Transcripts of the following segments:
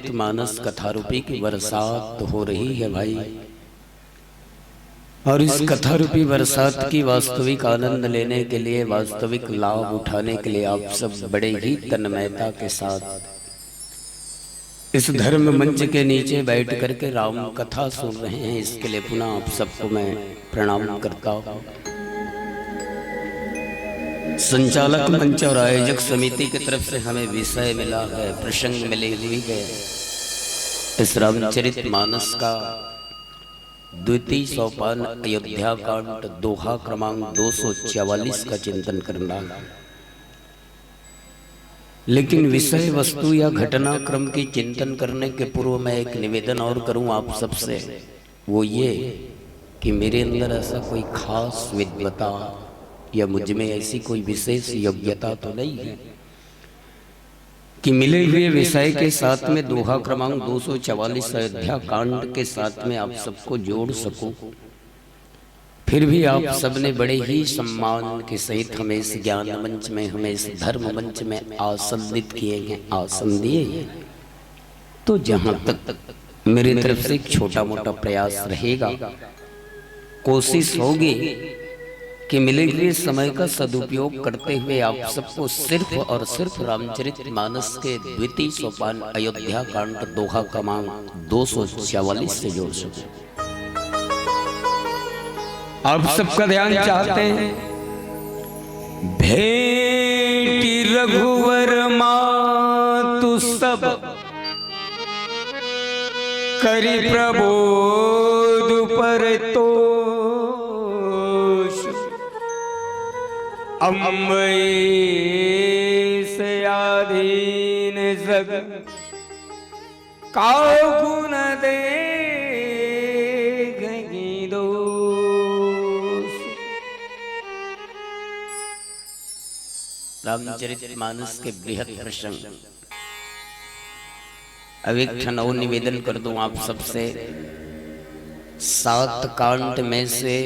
रामचरितमानस कथा रूपी की बरसात हो रही है भाई। और इस कथा रूपी बरसात की वास्तविक आनंद लेने के लिए, वास्तविक लाभ उठाने के लिए आप सब बड़े ही तन्मयता के साथ इस धर्म मंच के नीचे बैठ करके राम कथा सुन रहे हैं। इसके लिए पुनः आप सबको मैं प्रणाम करता हूँ। संचालक मंच और आयोजक समिति की तरफ से हमें विषय मिला है, प्रसंग मिले हुई है। इस रामचरितमानस का द्वितीय सोपान अयोध्या कांड दोहा क्रमांक 244 का चिंतन करना। लेकिन विषय वस्तु या घटनाक्रम की चिंतन करने के पूर्व मैं एक निवेदन और करूं आप सबसे, वो ये कि मेरे अंदर ऐसा कोई खास विद्वता या मुझ में ऐसी कोई विशेष योग्यता तो नहीं है कि मिले हुए विषय के साथ में दोहा क्रमांक 244 अयोध्या कांड के साथ में आप सबको जोड़ सकूं। फिर भी आप सबने बड़े ही सम्मान के सहित हमें इस ज्ञान मंच में, हमें इस धर्म मंच में आसनित किए हैं, आसन दिए हैं। तो जहां तक मेरी तरफ से एक छोटा मोटा प्रयास रहेगा, कोशिश होगी कि मिले हुए समय का सदुपयोग करते हुए आप सबको सिर्फ और सिर्फ रामचरितमानस के द्वितीय सोपान अयोध्या कांड दोहा क्रमांक 244 से जोड़ सकूं। आप सबका ध्यान चाहते हैं। भेंटी रघुवर मातु सब करी प्रबोध पर तोष, अम्बई से आधीन जग काऊ गुण दे रामचरितमानस के बृहद प्रसंग। अब एक क्षण और निवेदन कर दूं आप सबसे। 7 कांड में से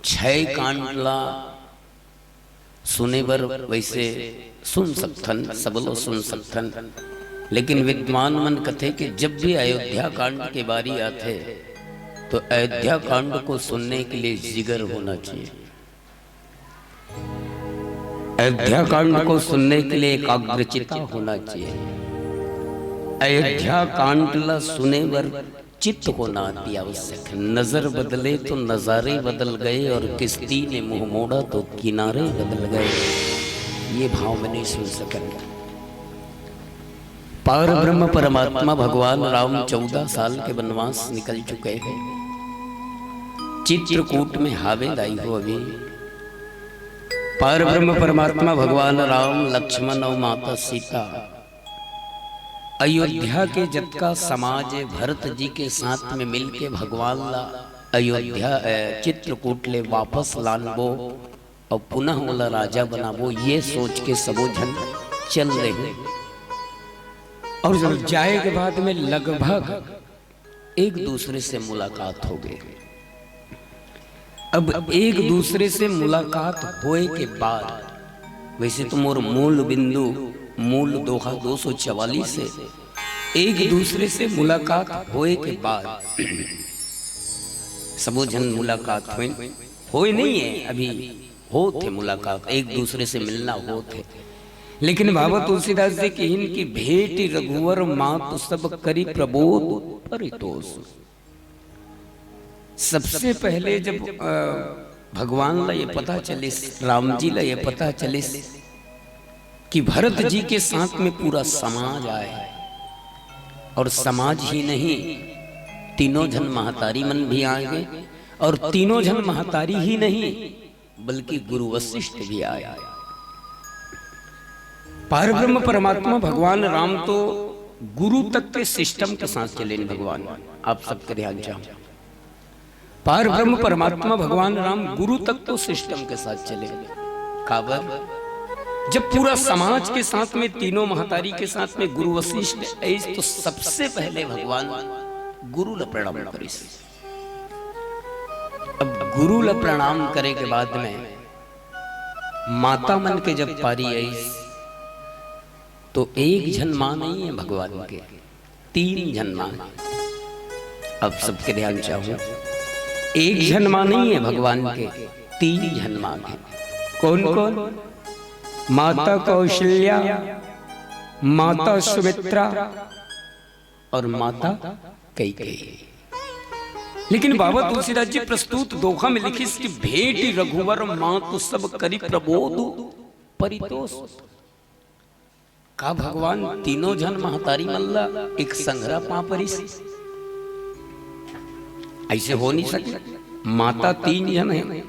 6 कांडला सुने बर वैसे सुन सकथन, सब लोग सुन सकथन, लेकिन विद्वान मन कथे कि जब भी अयोध्या कांड की बारी आते तो अयोध्या कांड को सुनने के लिए जिगर होना चाहिए। अयोध्या कांड को सुनने के लिए एकाग्रचित्ता होना चाहिए। अयोध्या कांड ला सुने बर चित्त होना अति आवश्यक है। नजर बदले तो नजारे बदल गए और किश्ती ने मुंह मोड़ा तो किनारे बदल गए। ये भाव में नहीं सुन सके। पार ब्रह्म परमात्मा भगवान राम 14 साल के वनवास निकल चुके हैं। चित्रकूट में हावे दाई हो अभी। पार ब्रह्म परमात्मा भगवान राम, लक्ष्मण और माता सीता अयोध्या के जतका समाज भरत जी के साथ में मिलके भगवान ला अयोध्या चित्रकूट ले वापस लानबो और पुनः वाला राजा बनाबो, ये सोच के सबो जन चल रहे हैं। और जब जाए के बाद में लगभग एक दूसरे से मुलाकात हो गई। अब एक दूसरे से मुलाकात होए के बाद, वैसे तो मोर मूल बिंदु मूल दोहा 244 से एक दूसरे से मुलाकात होए के बाद सबो जन मुलाकात होए नहीं है, अभी हो थे मुलाकात, एक दूसरे से मिलना हो थे। लेकिन बाबा तुलसीदास जी की इनकी भेंट रघुवर मातु सब करी प्रबोध परितोष। सबसे पहले जब भगवान ला ये पता चलिस, राम जी ला ये पता चलिस कि भरत जी के साथ में पूरा समाज आए, और समाज ही नहीं तीनों जन महतारी मन भी आए, और तीनों जन महतारी ही नहीं बल्कि गुरु वशिष्ठ भी आए। पार ब्रह्म परमात्मा भगवान राम तो गुरु तक के सिस्टम के साथ चले। भगवान आप सबके ध्यान चाहो, पार ब्रह्म परमात्मा भगवान राम गुरु तक तो सिस्टम के साथ चले। काबर जब पूरा समाज के साथ में तीनों महतारी के साथ में गुरु वशिष्ठ ऐस, तो सबसे पहले भगवान गुरु ला प्रणाम करिस। अब गुरु ला प्रणाम करे के बाद में माता मन के जब पारी आई तो एक जन्मा नहीं है भगवान के, 3 जन्मा। अब सबके ध्यान चाहूं, एक जन्मा नहीं है भगवान के, 3 जन्मा है। कौन कौन? माता कौशल्या, माता सुमित्रा और माता कैकेयी। लेकिन बाबा तुलसीदास जी प्रस्तुत दोहा में लिखी कि भेंट रघुवर मातु सब करी प्रबोध परितोष। का भगवान तीनों जन महतारी मल्ला एक संग्रह पापरिस, ऐसे हो नहीं सके। माता 3 जन है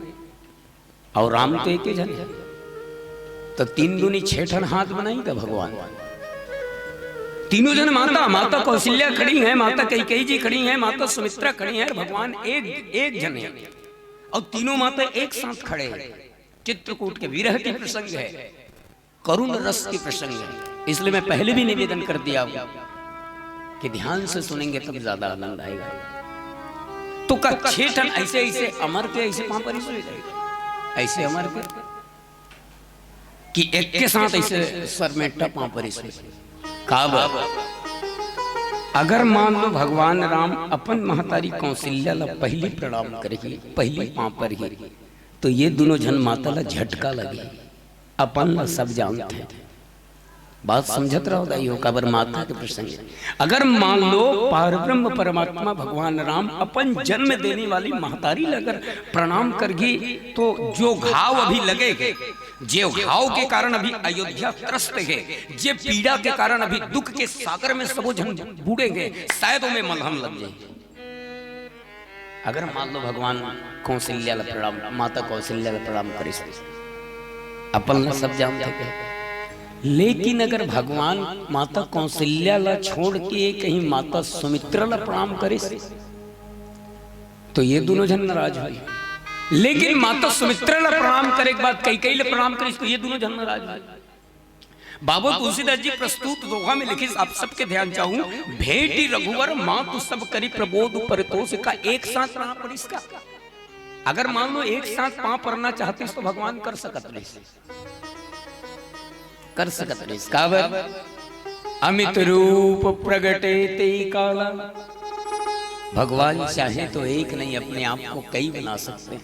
और राम तो एक जन है, तो 3 दूनी 6 ठन हाथ बनाई था भगवान। तीनों जन माता, माता कौशल्या खड़ी है, माता कैकेयी जी खड़ी है, माता सुमित्रा खड़ी है, भगवान एक जन है और तीनों माता एक साथ खड़े हैं। चित्रकूट के विरह की प्रसंग है, करुण रस की प्रसंग है। इसलिए मैं पहले भी निवेदन कर दिया कि ध्यान से सुनेंगे तब ज्यादा आनंद आएगा। तो का 6 ठन ऐसे ऐसे अमर के ऐसे पापरिस हो जाएगा, ऐसे अमर के कि एक के साथ ऐसे सर में टपा परिस। अगर मान लो भगवान राम अपन महतारी कौशल्या ला पहली प्रणाम करेगी, पहली पांव पर ही, तो ये दोनों जन माता ला झटका लगी। अपन ला सब जानते हैं, बात समझत रहो दाइयो, काबर माता के प्रसंग। अगर मान लो पारब्रह्म परमात्मा भगवान राम अपन जन्म देने वाली महतारी अगर प्रणाम करगी, तो जो घाव अभी लगेगे, जो घाव के कारण अभी अयोध्या त्रस्त है, जे पीड़ा के कारण अभी दुख के सागर में सबो जन बूढ़ेंगे, शायद उनमें मलहम लग जाए। अगर मान लो भगवान कौशल्या ला प्रणाम, माता कौशल्या ला प्रणाम करे, अपन सब जानते हैं। लेकिन अगर भगवान माता कौशल्या ला छोड़ के कहीं माता सुमित्रा ला प्रणाम करे, तो ये दोनों जन नाराज हुए। लेकिन माता सुमित्रा ला प्रणाम करे के बाद कैकेयी ला प्रणाम करे, तो ये दोनों जन नाराज हुए। बाबा तुलसीदास जी प्रस्तुत दोहा में लिखे, आप सबके ध्यान चाहूं, भेंट रघुवर मातु सब करी प्रबोध परितोष का एक साथ प्रणाम पड़ी इसका। अगर मान लो एक साथ पांव पड़ना चाहते तो भगवान कर सकत नहीं, कर सकत नहीं। काबर अमित रूप प्रगटे ते काला। भगवान चाहे तो एक नहीं, अपने आप को कई बना सकते,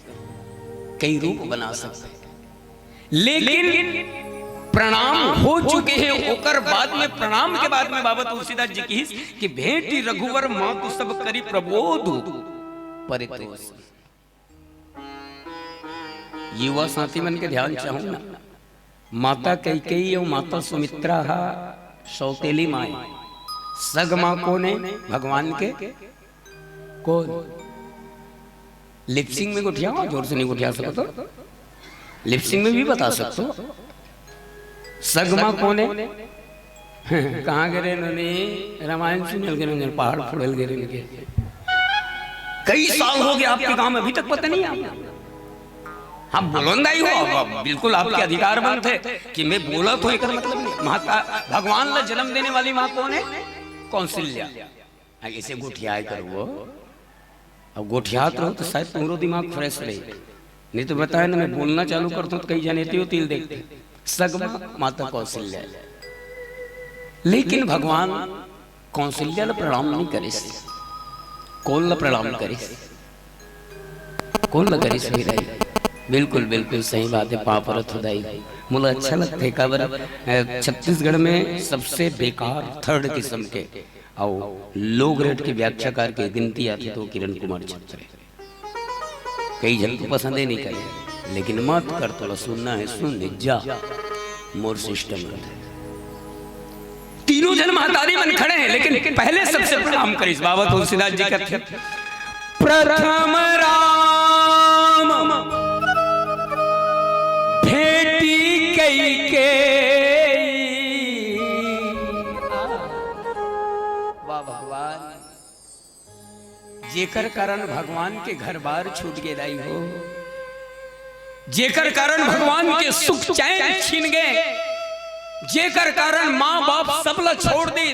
कई रूप बना सकते। लेकिन प्रणाम हो चुके हैं, ओकर बाद में प्रणाम के बाद में बाबा तुलसीदास जी की कि भेंट रघुवर मातु सब करी प्रबोध परितोष। युवा साथी मन के ध्यान चाहूं ना, माता कैकेयी और माता सुमित्रा सौतेली माई, सग मां कौन है भगवान के? कौन? लिपसिंग में गुठिया, जोर से नहीं गुठिया सकते तो लिपसिंग में भी बता सकते हो। सग मां कौन है? कहाँ गिरे इन्होंने? रामायण सुनल गिरे, पहाड़ फुड़ल गिरे। कई साल हो गए आपके गांव में, अभी तक पता नहीं आपको? हाँ बुलंदा ही हो, बिल्कुल आपके अधिकार बंद थे कि मैं बोला तो एक मतलब नहीं। माता भगवान ला जन्म देने वाली माँ कौन है? कौशल्या। ऐसे गोठिया करो, अब गोठियात रहो तो शायद तुम्हारा दिमाग फ्रेश रहे, नहीं तो बताया ना मैं बोलना चालू करता हूँ तो कई जाने हो तिल देखते। सगमा माता कौशल्या, लेकिन भगवान कौशल्या ला प्रणाम नहीं करे, कौन ला प्रणाम करे? कौन ला करे? बिल्कुल बिल्कुल सही बात है। पापरत खुदाई मुझे अच्छा लगता है। काबर छत्तीसगढ़ में सबसे बेकार 3rd किस्म के और लो ग्रेड के व्याख्याकार की गिनती आती तो किरण कुमार छत्री। कई जन को पसंद ही नहीं करे, लेकिन मत कर, तो सुनना है सुन ले जा, मोर सिस्टम। तीनों जन महतारी मन खड़े हैं, लेकिन पहले सबसे प्रणाम करिस बाबा तुलसीदास जी कहते हैं, प्रथम राम भेटी कैकेयी। वाह भगवान, जेकर कारण भगवान के घर बार छूट गए दाई हो, जेकर कारण भगवान के सुख चैन छीन गए, जेकर कारण माँ बाप सबला छोड़ दे,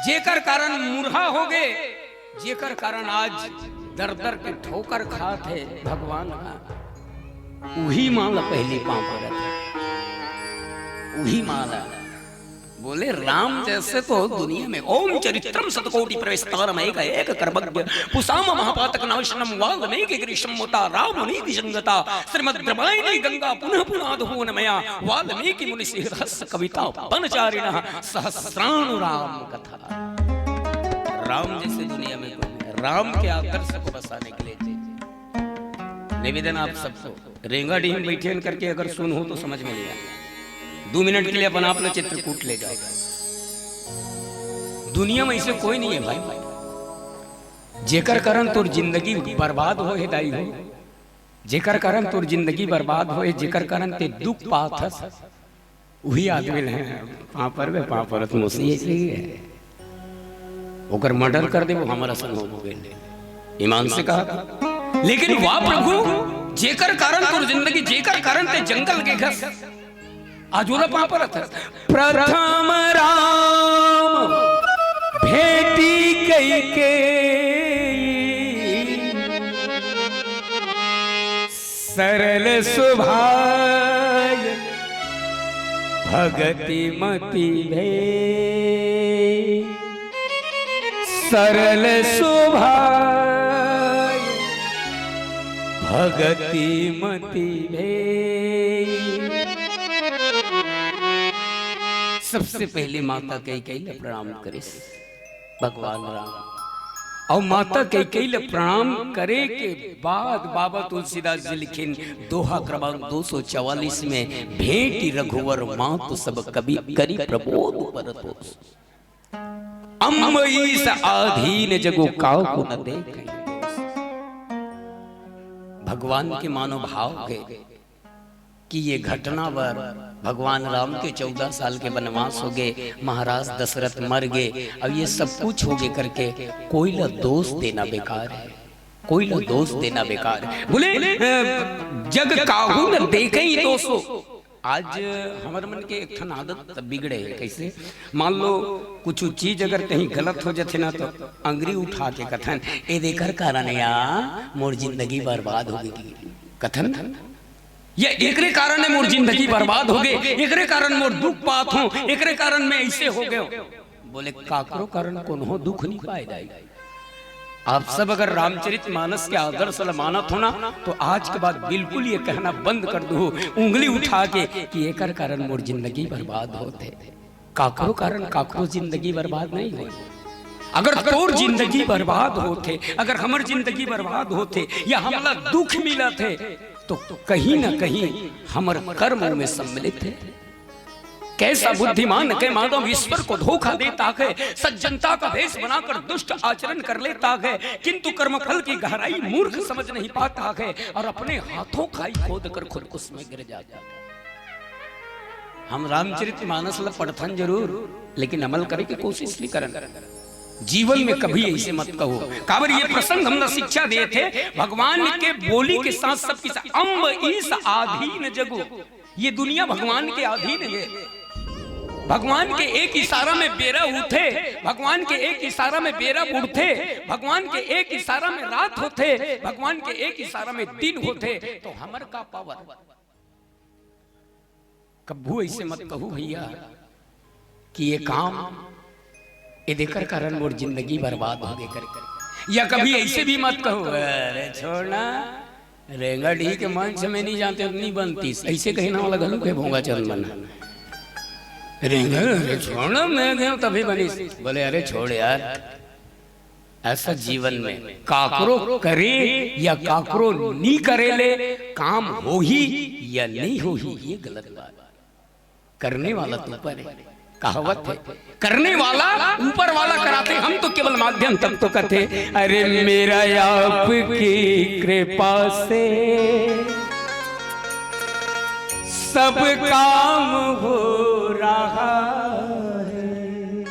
जेकर कारण मुरहा हो गए, जेकर कारण आज दर दर के ठोकर खात है भगवान का, वही माला पहली पांव पर है, वही माला बोले राम जैसे तो दुनिया में ओम चरित्रम शतकोटि प्रवेशतारम एक एक कर्मज्ञ पुसाम महापातक नाशनम वाल्मीकि ग्रीष्मोता राम मुनि विसंगता श्रीमद् रामायणी गंगा पुनः पुनः धूनमया वाल्मीकि मुनि सिंहस कविता वनचारिणः सहस्राणु राम कथा। राम जैसे दुनिया में राम के आदर्श को बसाने के लिए निवेदन आप सबको रेंगाडी में बैठे करके अगर सुन हो तो समझ में नहीं आया, 2 मिनट के लिए अपन अपना चित्रकूट ले जाओ। दुनिया में ऐसे कोई नहीं है भाई जेकर कारण तोर जिंदगी बर्बाद हो है दाई हो, जेकर कारण तोर जिंदगी बर्बाद हो, जेकर कारण ते दुख पाथस वही आदमी है पापर वे पापर तो मुसी ऐसे ही है। ओकर मर्डर कर दे वो हमारा संग हो गए ईमान से कहा। लेकिन वाह प्रभु जेकर कारण तोर जिंदगी, जेकर कारण ते जंगल के घस आजोला पापर था। प्रथम राम भेटी कई के सरल स्वभाव भगति मति भे, सरल स्वभाव भगति मति भे। सबसे पहले माता कैकेयी ले प्रणाम करे भगवान राम, और माता कैकेयी ले प्रणाम करे के बाद बाबा तुलसीदास जी लिखे दोहा क्रमांक 244 में भेंटी रघुवर मां तो सब कभी करी प्रबोध परतोष, अम्ब ईस आधीन जगो काऊ को न देखे। भगवान के मानो भाव के कि ये घटना पर भगवान राम के 14 साल के वनवास हो गए, महाराज दशरथ मर गए, अब ये सब कुछ हो गए करके कोई ला दोष देना बेकार है, कोई ला दोष देना बेकार है। बोले जग काहू न देखे ही दोषो। आज हमारे मन के एक ठन आदत बिगड़े है, कैसे मान लो कुछ चीज अगर कहीं गलत हो जाते ना तो अंगरी उठा के कथन ए देकर कारण या मोर जिंदगी बर्बाद हो गई, कथन ये एकरे कारण है मोर जिंदगी बर्बाद हो गई, एकरे कारण मोर दुख पात हो, एकरे कारण मैं ऐसे हो गए। बोले काकरो कारण कौन हो दुख नहीं पाए जाए। आप सब अगर रामचरित मानस के आदर्श मानत हो ना तो आज के बाद बिल्कुल ये कहना बंद कर दो उंगली उठा के कि एकर कारण मोर जिंदगी बर्बाद होते। काकरो कारण काकरो जिंदगी बर्बाद नहीं हो। अगर तोर जिंदगी बर्बाद होते, अगर हमर जिंदगी बर्बाद होते या हमला दुख मिला थे तो कहीं ना कहीं हमर कर्म में सम्मिलित है। कैसा बुद्धिमान के मानव ईश्वर को धोखा देता है, सज्जनता का भेष बनाकर दुष्ट आचरण कर लेता है, किंतु कर्मफल की गहराई मूर्ख समझ नहीं पाता है और अपने हाथों खाई खोद कर खुद उसमें गिर जाता है। हम रामचरितमानस पढ़थन जरूर लेकिन अमल करे की कोशिश नहीं करन। जीवन में कभी ऐसे मत कहो। काबर ये प्रसंग हमने शिक्षा दिए थे, भगवान के बोली के साथ सबके साथ अम्ब ईस आधीन जगो, ये दुनिया भगवान के अधीन है। भगवान के एक इशारा में बेरा उठे, भगवान के एक इशारा में बेरा उठते, भगवान के एक इशारा में रात होते, भगवान के एक इशारा में दिन होते, तो हमर का पावर। कभू ऐसे मत कहो भैया कि ये काम ये देकर कारण मोर जिंदगी बर्बाद हो गई कर, या कभी ऐसे भी मत कहो अरे छोड़ना रेंगाडी के मंच में नहीं जानते नहीं बनती, ऐसे कहना वाला गलू के भोंगा चल बना रेंगा अरे छोड़ना मैं गया तभी बनी। बोले अरे छोड़ यार, ऐसा जीवन में काकरो करे या काकरो नहीं करे ले काम हो ही या नहीं हो ही ये गलत बात। करने वाला तो ऊपर है, कहावत है करने वाला ऊपर वाला कराते, हम तो केवल माध्यम तब तो कहते। अरे मेरा आपकी कृपा से सब काम हो रहा है,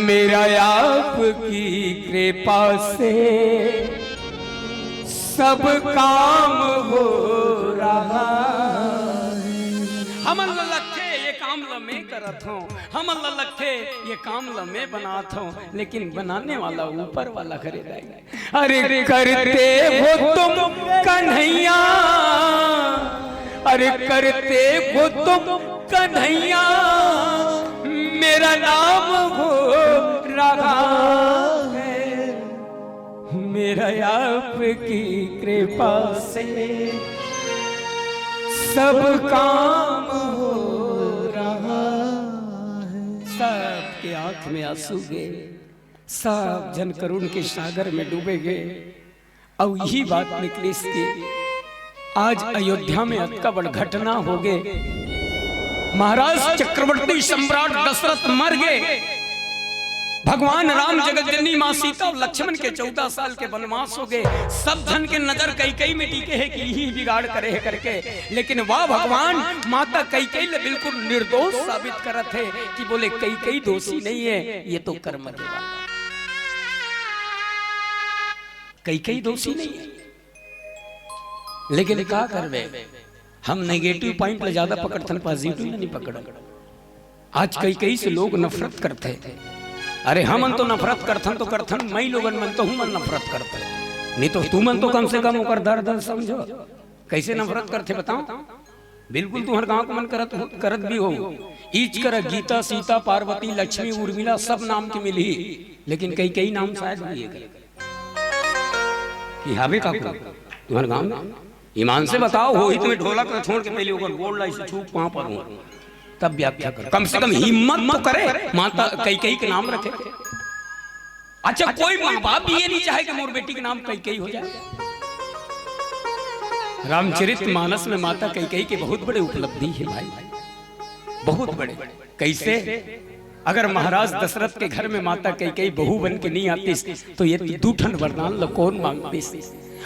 मेरा आपकी कृपा से सब काम हो रहा है। हम ललखे ये काम मैं करत हूँ, हम ललखे ये काम मैं बनात हूँ, लेकिन बनाने वाला ऊपर वाला करेगा। अरे करते हो तुम कन्हैया, अरे करते हो तुम कन्हैया, मेरा नाम हो रहा है, मेरा आपकी कृपा से सब काम हो रहा है। सबके आंख में आंसू गए, सब जन करुण के सागर में डूबे गए। अब यही बात निकली इसकी, आज अयोध्या में अतका बड़ घटना हो गए। महाराज चक्रवर्ती सम्राट दशरथ मर गए। भगवान राम, जगत जननी मां सीता और लक्ष्मण के 14 साल के वनवास हो गए। सब जन के नजर कई में टीके है कि यही बिगाड़ करे है करके, लेकिन वाह भगवान, माता कई बिल्कुल निर्दोष साबित करत है कि बोले कई दोषी नहीं है, ये तो कर्म के वाला, कई दोषी नहीं है। लेकिन क्या करवे, हम नेगेटिव पॉइंट ले ज्यादा पकड़ते हैं, पॉजिटिव नहीं पकड़। आज कई से लोग नफरत करते थे। अरे हम तो नफरत करथन तो करथन, मैं लोगन मन तो हूं मन नफरत करते, नहीं तो तू मन तो कम से कम होकर दर्द समझो। कैसे नफरत करते बताओ? बिल्कुल तुम्हारे गांव को मन करत भी हो। ईच कर गीता, सीता, पार्वती, लक्ष्मी, उर्मिला सब नाम की मिली, लेकिन कई नाम शायद कि हावे का तुम्हारे गांव में ईमान से बताओ, हो तुम्हें ढोलक छोड़ के पहले ऊपर बोल रहा छूप वहां पर हूं, तब व्याख्या कर, कम से कम हिम्मत तो करे, माता कई के नाम रखे। अच्छा, कोई माँ बाप भी ये नहीं चाहे कि मोर बेटी के नाम कई हो जाए। रामचरित मानस में माता कई के बहुत बड़े उपलब्धि है भाई, बहुत बड़े। कैसे? अगर महाराज दशरथ के घर में माता कई बहू बन के नहीं आती तो ये दूठन वरदान लो कौन मांगती,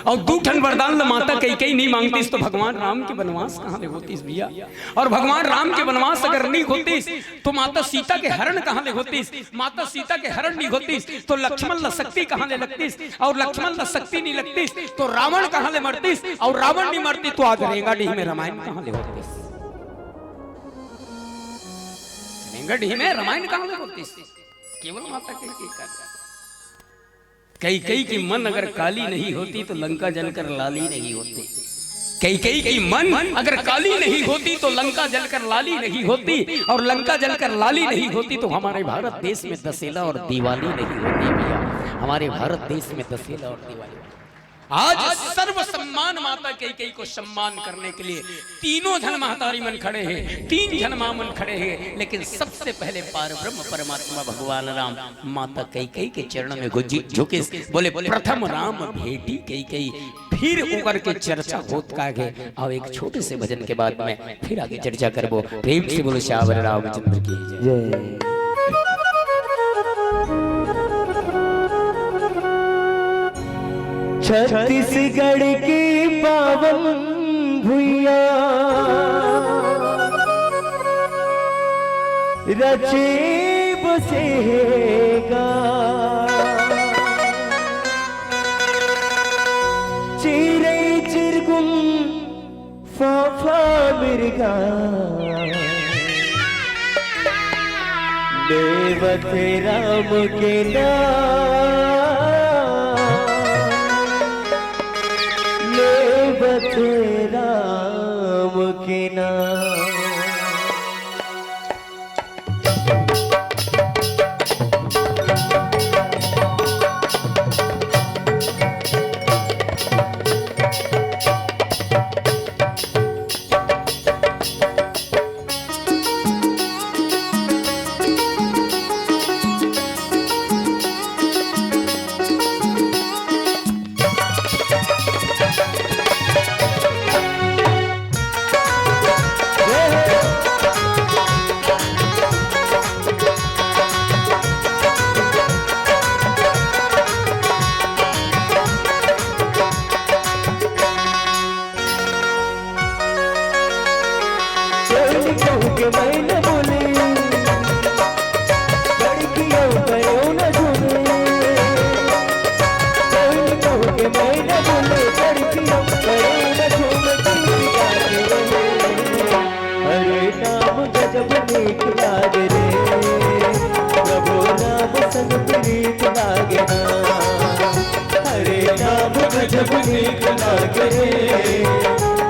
और दूठन वरदान लो माता कई नहीं मांगती तो भगवान राम के वनवास कहाँ ले होती भैया? और भगवान राम के वनवास अगर नहीं होती तो माता सीता के हरण कहाँ ले होती? माता सीता के हरण नहीं होती तो लक्ष्मण ला शक्ति कहाँ ले लगती? और लक्ष्मण ला शक्ति नहीं लगती तो रावण कहाँ ले मरती? और रावण नहीं मरती तो आज रेंगाडीह में रामायण कहाँ ले होती? रेंगाडीह में रामायण कहाँ ले होती? केवल माता कई की मन अगर काली नहीं होती तो लंका जलकर लाली नहीं होती। कई की मन अगर काली नहीं होती तो लंका जलकर लाली नहीं होती, और लंका जलकर लाली नहीं होती तो हमारे भारत देश में दशहरा और दिवाली नहीं होती भैया। हमारे भारत देश में दशहरा और दिवाली। आज सर्व सम्मान माता कई को सम्मान करने के लिए तीनों जन महतारी मन खड़े हैं, 3 जन मामन खड़े हैं, लेकिन सबसे पहले पारब्रह्म परमात्मा भगवान राम माता कई के चरणों में झुके बोले प्रथम राम भेटी कई, फिर ऊपर के चर्चा होत कागे। और एक छोटे से भजन के बाद में फिर आगे चर्चा करबो। प्रेम से बोलो श्यावर रामचंद्र की जय। छत्तीसगढ़ की पावन भुइया रचे बसेगा, चिरे चिरगुन फाफा मिर्गा, देवत राम के नाम राम के नाम।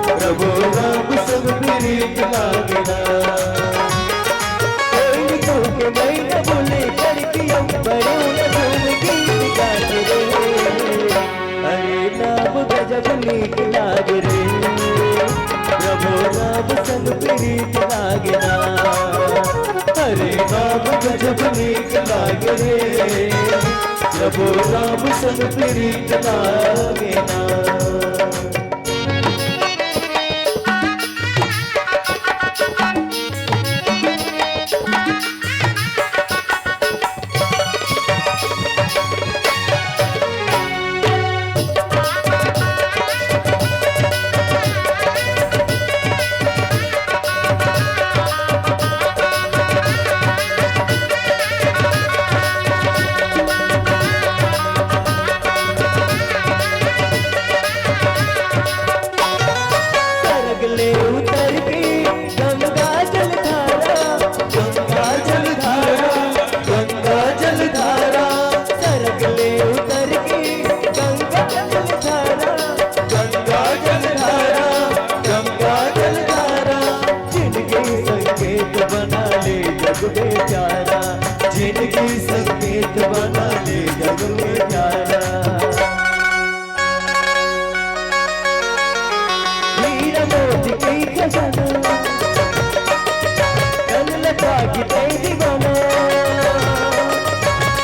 प्रभु राम सब प्रीत लागना, कोई तो के गजब नीक लागे रे, प्रभु राम संग प्रीत लागे ना। जिनकी संकेत बना ले जग में प्यारा, हीरा मोती की खजाना, कन लता की तेरी दीवाना,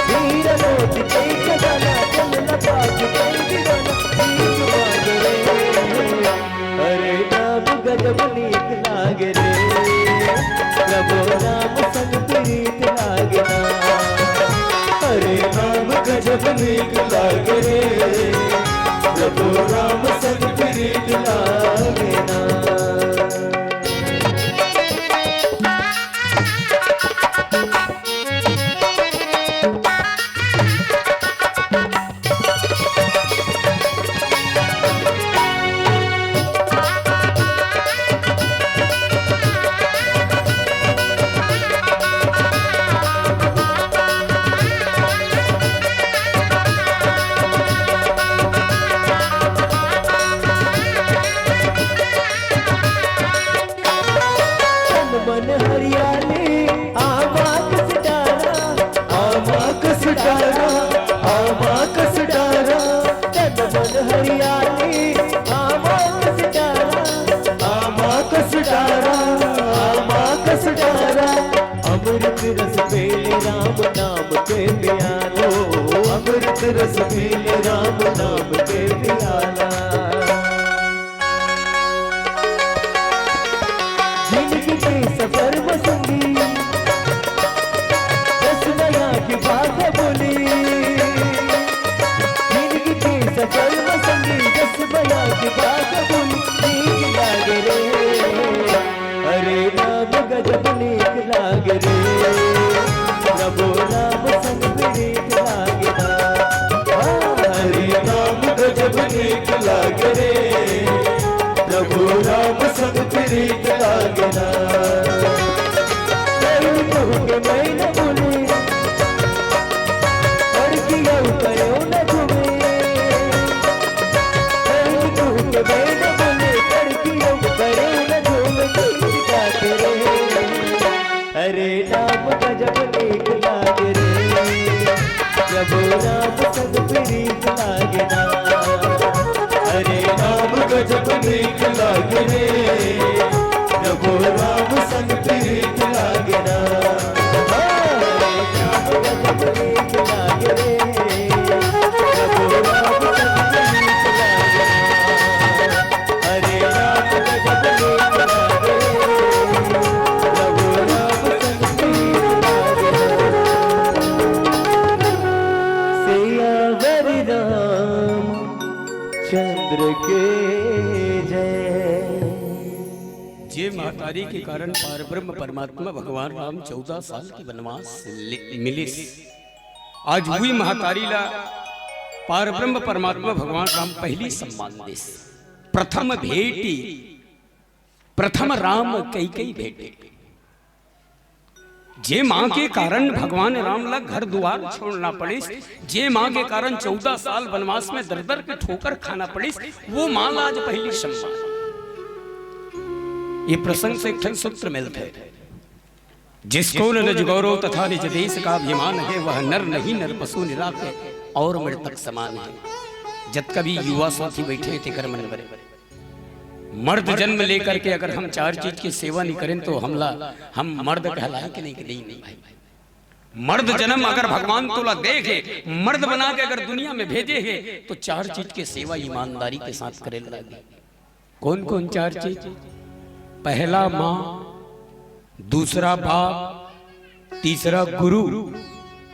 हीरा मोती की खजाना, कन लता की तेरी दीवाना। अरे नाम गजब नीक लागे रे, प्रभु राम संग प्रीत लागे ना। अरे नाम गजब नीक लागे रे, प्रभु राम संग प्रीत लागे ना। मन हरियाली आमा कस डारा, आमा कस डारा, आमा कस डारा, तन मन हरियाली आमा कस डारा, आमा कस डारा, आमा कस डारा। अमृत रस पेले राम नाम के प्यालो, अमृत रस पेले राम नाम के प्याला। सफर मसंगी दस नया की बात बोली, जिंदगी की सफर मसंगी दस नया की बात बोली, नीक लागे रे। अरे नाम गजब नीक लागे रे, प्रभु राम संग प्रीत लागे ना। हरे नाम गजब नीक लागे रे, प्रभु राम संग प्रीत लागे ना। के मैं न बोले और किया करो न घूमे, के मैं न बोले कर किया करो न घूमे, अरे नाम गजब नीक लागे रे, प्रभु राम संग प्रीत लागे ना। अरे नाम गजब नीक लागे रे, प्रभु राम संग प्रीत लागे ना। चंद्र के जय। जे महतारी के कारण पारब्रह्म परमात्मा भगवान राम 14 साल की वनवास मिले। आज हुई महतारी ला पारब्रह्म परमात्मा भगवान राम पहली सम्मान देस। प्रथम भेटी, प्रथम राम कई कई भेटे। जे माँ के कारण भगवान राम ला घर द्वार छोड़ना पड़े, जे माँ के कारण 14 साल वनवास में दर दर के ठोकर खाना पड़े, वो माँ ला आज पहली सम्मान। ये प्रसंग से एक सूत्र मिलते है, जिसको निज गौरव तथा निज देश का अभिमान है, वह नर नहीं नर पशु निराके और मृतक समान है। जब कभी युवा साथी बैठे थे कर मन बरे, मर्द जन्म लेकर के अगर हम 4 चीज की सेवा नहीं करें तो हम मर्द कहलाए कि नहीं? नहीं भाई। मर्द जन्म अगर भगवान तोला देखे, मर्द बना के अगर दुनिया में भेजे है तो 4 चीज के सेवा ईमानदारी के साथ करे लगे। कौन कौन 4 चीज? पहला माँ, दूसरा बाप, तीसरा गुरु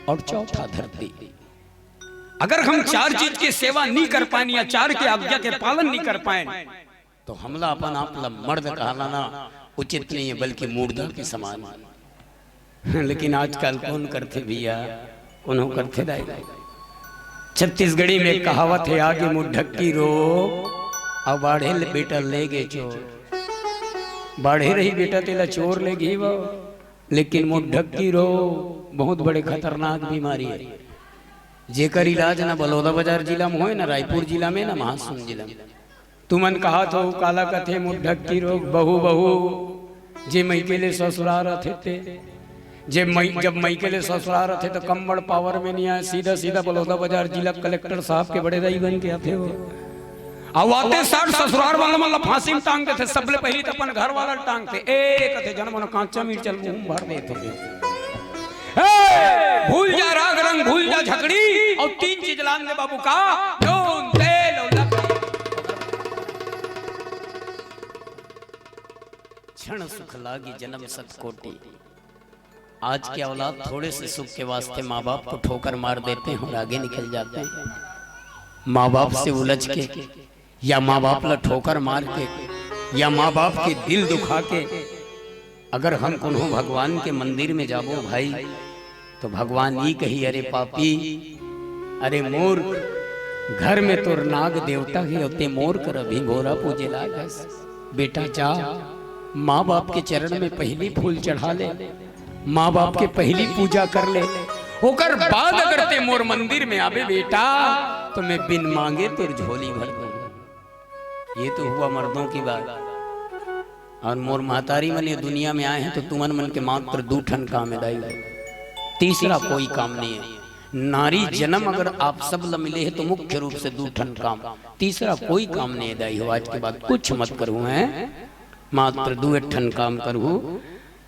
और चौथा धरती। अगर हम 4 चीज की सेवा नहीं कर पाए या 4 के आज्ञा के पालन नहीं कर पाए तो हमला अपन आपला मर्द कहलाना उचित नहीं है, बल्कि मूर्धा के समान है। लेकिन आजकल कौन करते भैया, कौन करते दाई। छत्तीसगढ़ी में कहावत है, आगे मुंह ढक्की रो अब बाढ़े बेटा ले गे चोर। बाढ़े रही बेटा तेला चोर ले गई वो, लेकिन मुंह ढक्की रो बहुत बड़े खतरनाक बीमारी है, जेकर इलाज ना बलौदा बाजार जिला में हो, ना रायपुर जिला में, ना महासमुंद जिला में। तुमन कहा तो काला कथे मुंह ढक्की रोग बहू बहू जे मई के लिए ससुराल थे, जब मई के लिए ससुराल थे तो कम बड़ पावर में नहीं आया, सीधा सीधा बलौदा बाजार जिला कलेक्टर साहब के बड़े दाई बन के आते हो। अब आते 60 ससुराल वाला मतलब फांसी में टांगते थे, सबले पहले तो अपन घर वाला टांगते, एक थे जन्म न कांचा मीट चल मुंह भर देते। भूल जा राग रंग, भूल जा झगड़ी, और 3 चीज लान दे बाबू का, नून तेल और लकड़ी। क्षण सुख लागी जन्म सतकोटि। आज की औलाद थोड़े से सुख के वास्ते माँ बाप को ठोकर मार देते हैं और आगे निकल जाते हैं। माँ बाप से उलझ के या माँ बाप ला ठोकर मार के या माँ बाप के दिल दुखा के अगर हम कोनो भगवान के मंदिर में जाबो भाई तो भगवान ही कही, अरे पापी, अरे मोर घर में तोर नाग देवता ही होते, मोर कर अभी भोरा पूजे लागस। बेटा जा माँ बाप के चरण में पहली फूल चढ़ा ले, माँ बाप के पहली पूजा कर ले, होकर बाद अगर ते मोर मंदिर में आवे बेटा तो मैं बिन मांगे तुर झोली भर दूंगा। ये तो हुआ मर्दों की बात। और मोर महतारी मन ये दुनिया में आए हैं तो तुमन मन के मात्र 2 ठन काम है दाई, तीसरा कोई काम नहीं है। नारी जन्म अगर आप सब ल मिले है तो मुख्य रूप से 2 ठन काम, तीसरा कोई काम नहीं है दाई हो। आज के बाद कुछ मत करूँ है, मात्र 2 ठन काम करूँ।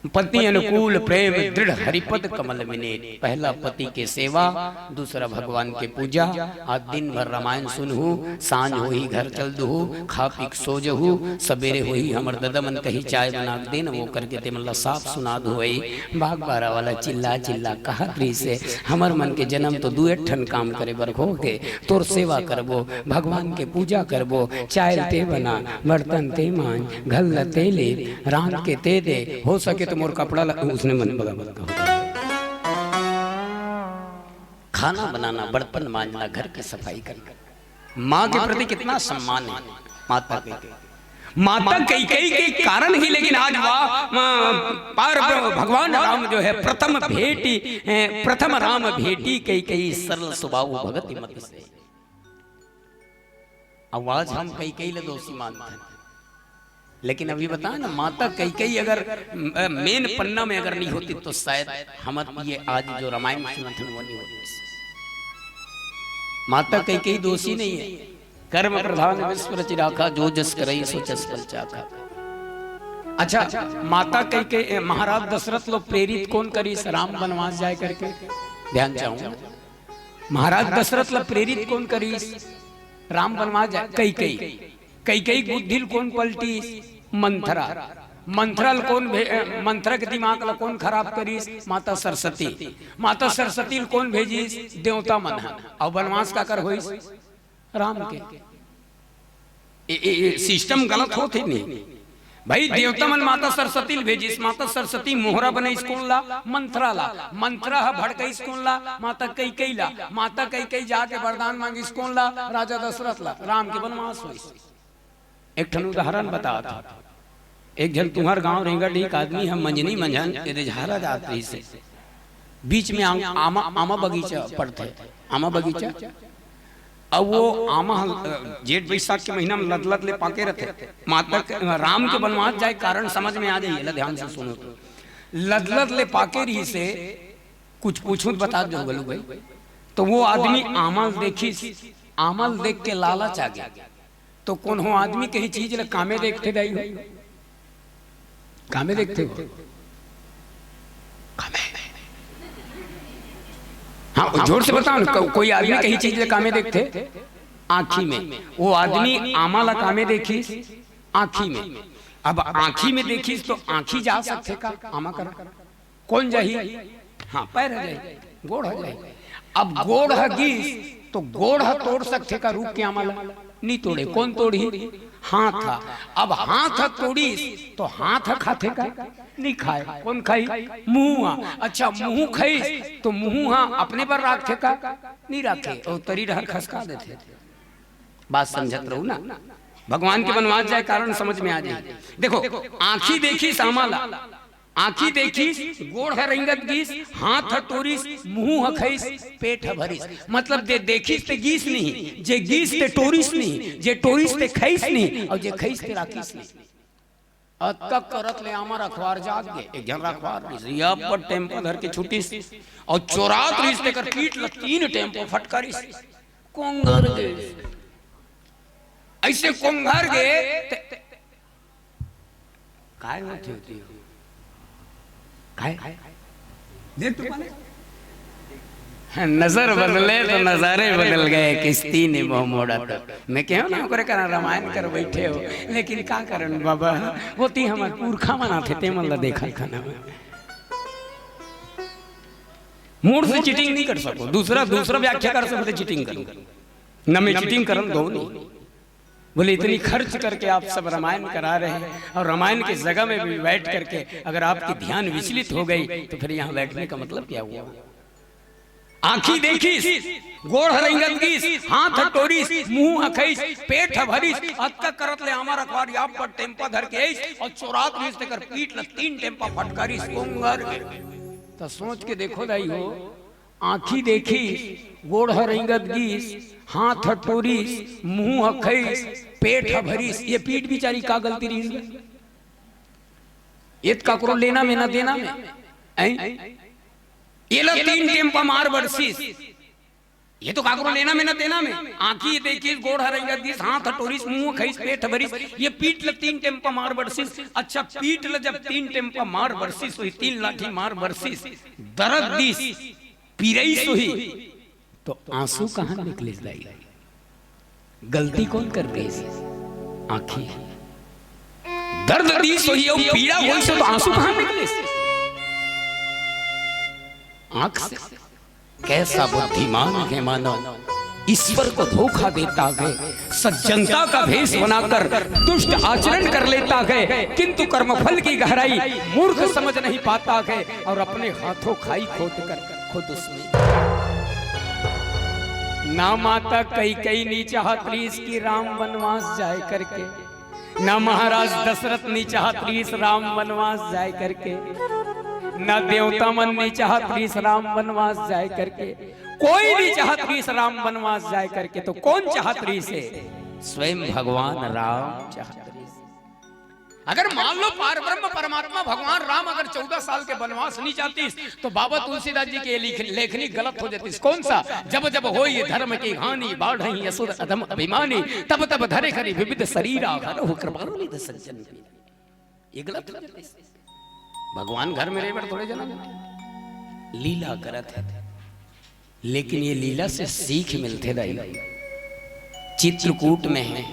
पति अनुकूल प्रेम दृढ़ हरिपद कमल मिने। पहला पति के सेवा, दूसरा भगवान के पूजा। आज दिन भर रामायण सुनहु, सांझ हो ही घर चल दूहू, खा पी सो जहू, सवेरे हो ही हमर ददमन कही चाय बना देन, वो करके ते मतलब साफ सुना दो। बाग बारा वाला चिल्ला चिल्ला कहा से हमर मन के जन्म तो 2 ठन काम करे बर हो के, तोर सेवा करबो, भगवान के पूजा करबो, चाय ते बना, बर्तन ते मांझ, घल ते ले, रात के ते दे, हो सके तो मोर कपड़ा उसने मन बगा खाना बनाना, बर्तन मांजना, घर की सफाई करना। माँ के प्रति कितना सम्मान है माता कैकेयी के कारण ही। लेकिन आज पार भगवान राम जो है प्रथम राम भेटी कैकेयी, सरल स्वभाव भगति मति से। आवाज हम कैकेयी ले दोषी मानते हैं, लेकिन अभी बताया ना माता कैकेयी अगर मेन पन्ना में अगर नहीं होती तो शायद हम ये आज जो रामायण सुनते वो नहीं होती। माता कैकेयी दोषी नहीं है। कर्म प्रधान विश्व रचि राखा, जो जस करई सो जस फल चाखा। अच्छा, माता कैकेयी महाराज दशरथ लोग प्रेरित कौन करी राम वनवास जाए करके? ध्यान चाहूंगा, महाराज दशरथ लोग प्रेरित कौन करी राम वनवास जाए? कैकेयी बुद्धि कौन पलटी? मंथरा। मंथरल कौन मंथरा के दिमाग ला कौन खराब करी? माता सरस्वती। माता सरस्वती कौन भेजी? देवता मन। और वनवास का कर होई राम के। सिस्टम गलत होते नहीं भाई। देवता मन माता सरस्वती भेजी, माता सरस्वती मोहरा बने स्कूल ला, मंथरा ला, मंथरा भड़कई स्कूल ला, माता कैकेयी ला, माता कैकेयी जाके वरदान मांगी स्कूल ला, राजा दशरथ ला, राम के वनवास हुई। एक ठन उदाहरण बता था। एक जन तुम्हार गांव रेंगड़ एक आदमी हम मंजनी मंझन रिझारा जाती से बीच में आमा बगीचा पड़ते, आमा बगीचा। अब वो आमा जेठ बैसाख के महीना में लदलद ले पाके रहते। माता राम के वनवास जाए कारण समझ में आ जाइए, ध्यान से सुनो। तो लदलद ले पाके रही से कुछ पूछूं बता दो बोलू भाई। तो वो आदमी आमल देखी, आमल देख के लालच आ गया। तो कौन हो आदमी कहीं चीज ल कामे देखते दाई हो, कामे देखते हो, कामे हाँ जोर से बताओ ना। कोई आदमी कहीं चीज कामे देखते आँखी में, वो आदमी आमा कामे देखी आँखी में। अब आँखी में देखी तो आँखी जा सकते का आमा कर कौन जाही? हाँ पैर है जाए, गोड़ है जाए। अब गोड़ है गीस तो गोड़ है तोड़ सकते का रूप के आमाला नहीं तोड़े, कौन तोड़ी? हाथ था। अब हाथ तोड़ी तो हाथ खाते का नहीं खाए, कौन खाई? मुंह। अच्छा मुंह खाई तो मुंह अपने पर रखे का नहीं रखे, और तरी रह खसका देते। बात समझत रहू ना, भगवान के बनवास जाए कारण समझ में आ जाए। देखो आंखी देखी सामाला, आंखी देखी गोड़ है रंगत गीस, हाथ है टोरिस, मुंह है खईस, पेट है भरिस। मतलब जे देखिस ते गीस नहीं, जे गीस ते टोरिस नहीं, जे टोरिस ते खईस नहीं, और जे खईस ते राखीस नहीं। अतक करत ले आमर अखबार जाग गए, एक जन अखबार नहीं अब पर टेम्पो धर के छुटीस और चोरात रिस ते कर पीट ल 3 टेम्पो फटकारिस। कोंगर गए ऐसे, कोंगर गए काय होती नजर बदले तो नजारे बदल गए, किस्ती ने मोह मोड़ा। तो मैं क्यों ना करे कर रामायण कर बैठे हो, लेकिन क्या करन बाबा होती हमारे पुरखा मना थे ते मतलब देखा खाना में मूड से चीटिंग नहीं कर सको। दूसरा व्याख्या कर सकते चीटिंग करूं न, मैं चीटिंग करन दो नहीं। बोले इतनी खर्च करके आप सब रामायण करा रहे हैं, और रामायण की जगह में भी बैठ करके अगर आपकी ध्यान विचलित हो गई तो फिर यहाँ बैठने का मतलब क्या हुआ? आंखी देखीस, गोड़ रंगत गीस, हाथ टोरिस, मुंह अखईस, पेट भरिस, अक्का करत ले हमारा अखबार आप पर टेम्पा धर के आइस, और चोरात रिस कर पीट ल 3 टेम्पा फटकारिस। कोंगर तो सोच के देखो दाई हो, आंखी देखी, गोड़ रंगत गीस, हाथ टोरिस, मुंह अखईस, पेट भरिस। ये पीठ बिचारी का गलती रही? ये काकरो लेना में ना देना में ये 3 टेम्पा मार बरसीस, ये तो काकरो लेना में ना देना में। आंखी देखी, गोड़ रंगत गीस, हाथ टोरिस, मुंह खईस, पेट भरिस। ये पीट ल 3 टेम्पा मार बरसीस। अच्छा पीट ल जब 3 टेम्पा मार बरसीस, हुई 3 लाठी मार बरसीस, दर्द दिस पीरईस हुई, तो आंसू कहां निकले जाए? गलती कौन कर रही? आंखी। दर्द दी सोई और पीड़ा होई से तो आंसू कहां निकले? आंख से। कैसा बुद्धिमान है मानव, ईश्वर को धोखा देता है, सज्जनता का भेष बनाकर दुष्ट आचरण कर लेता है, किंतु कर्मफल की गहराई मूर्ख समझ नहीं पाता है, और अपने हाथों खाई खोद कर खुद उसमें। ना माता कई नहीं चाहती इसकी राम वनवास जाए करके, ना महाराज दशरथ नहीं चाहती इस राम वनवास जाए करके, ना देवता मन नहीं चाहती इस राम वनवास जाए करके, कोई नहीं चाहती इस राम वनवास जाए करके। तो कौन चाहती से? स्वयं भगवान राम चाहते। अगर मान लो पार ब्रह्म परमात्मा भगवान राम अगर 14 साल के वनवास नहीं जाती तो बाबा तुलसीदास जी की लेखनी गलत हो जाती। कौन सा? जब जब हो ये धर्म की हानि बाढ़ी असुर अधम अभिमानी, तब तब धरे खरी विविध शरीरा हरहु कृपानिधि सज्जन। ये गलत हो जाती। भगवान घर में रहे थोड़े जना लीला करत है, लेकिन ये लीला से सीख मिलते रही। चित्रकूट में है।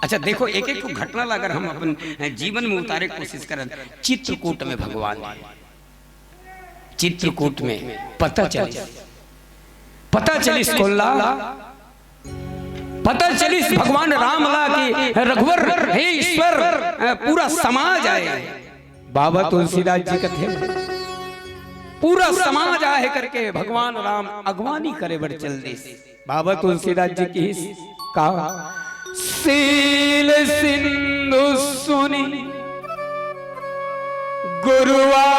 अच्छा देखो एक एक घटना अगर हम अपन जीवन में उतारे कोशिश करें। चित्रकूट में भगवान, चित्रकूट में पता चलिस कोल्ला, पता चलिस भगवान राम ला की रघुवर हे ईश्वर पूरा समाज आए। बाबा तुलसीदास जी कथे पूरा समाज आए करके भगवान राम अगवानी करे बड़ चल दे। बाबा तुलसीदास जी की कहा सील सिंधु सुनी गुरुआ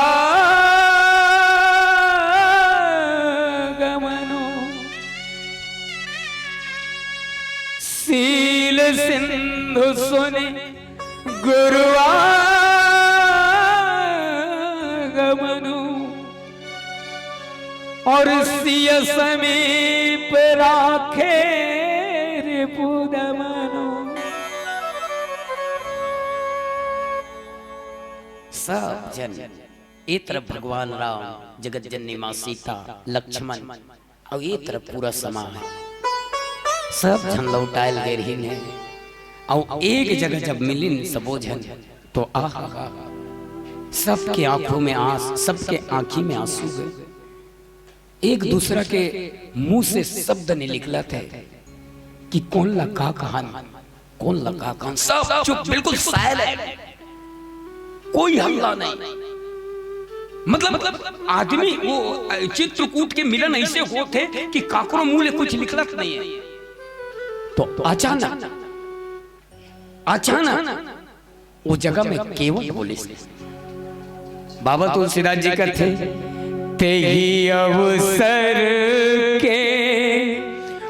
गमनो, सील सिंधु सुनी गुरुआ गमनो, और सिय समीप राखे रिपुदमनो। सब जन एक तरफ भगवान राम, जगत जननी माँ सीता, लक्ष्मण, और एक तरफ पूरा समाज सब झन लौटायल गए ने। और एक जगह जब मिलिन सबो झन तो आहा, सबके आंखों में आंस, सबके आंखी में आंसू गए। एक दूसरा के मुंह से शब्द नहीं निकला थे कि कौन लगा कहान, कौन लगा कहान। सब चुप, बिल्कुल साइलेंट, कोई हल्ला नहीं। मतलब आदमी वो चित्रकूट के मिलन ऐसे होते कि काकरो मुंह ले कुछ निकलत नहीं है। तो अचानक वो जगह में केवट बोले। बाबा तुलसीदास जी कहते, ते ही अवसर के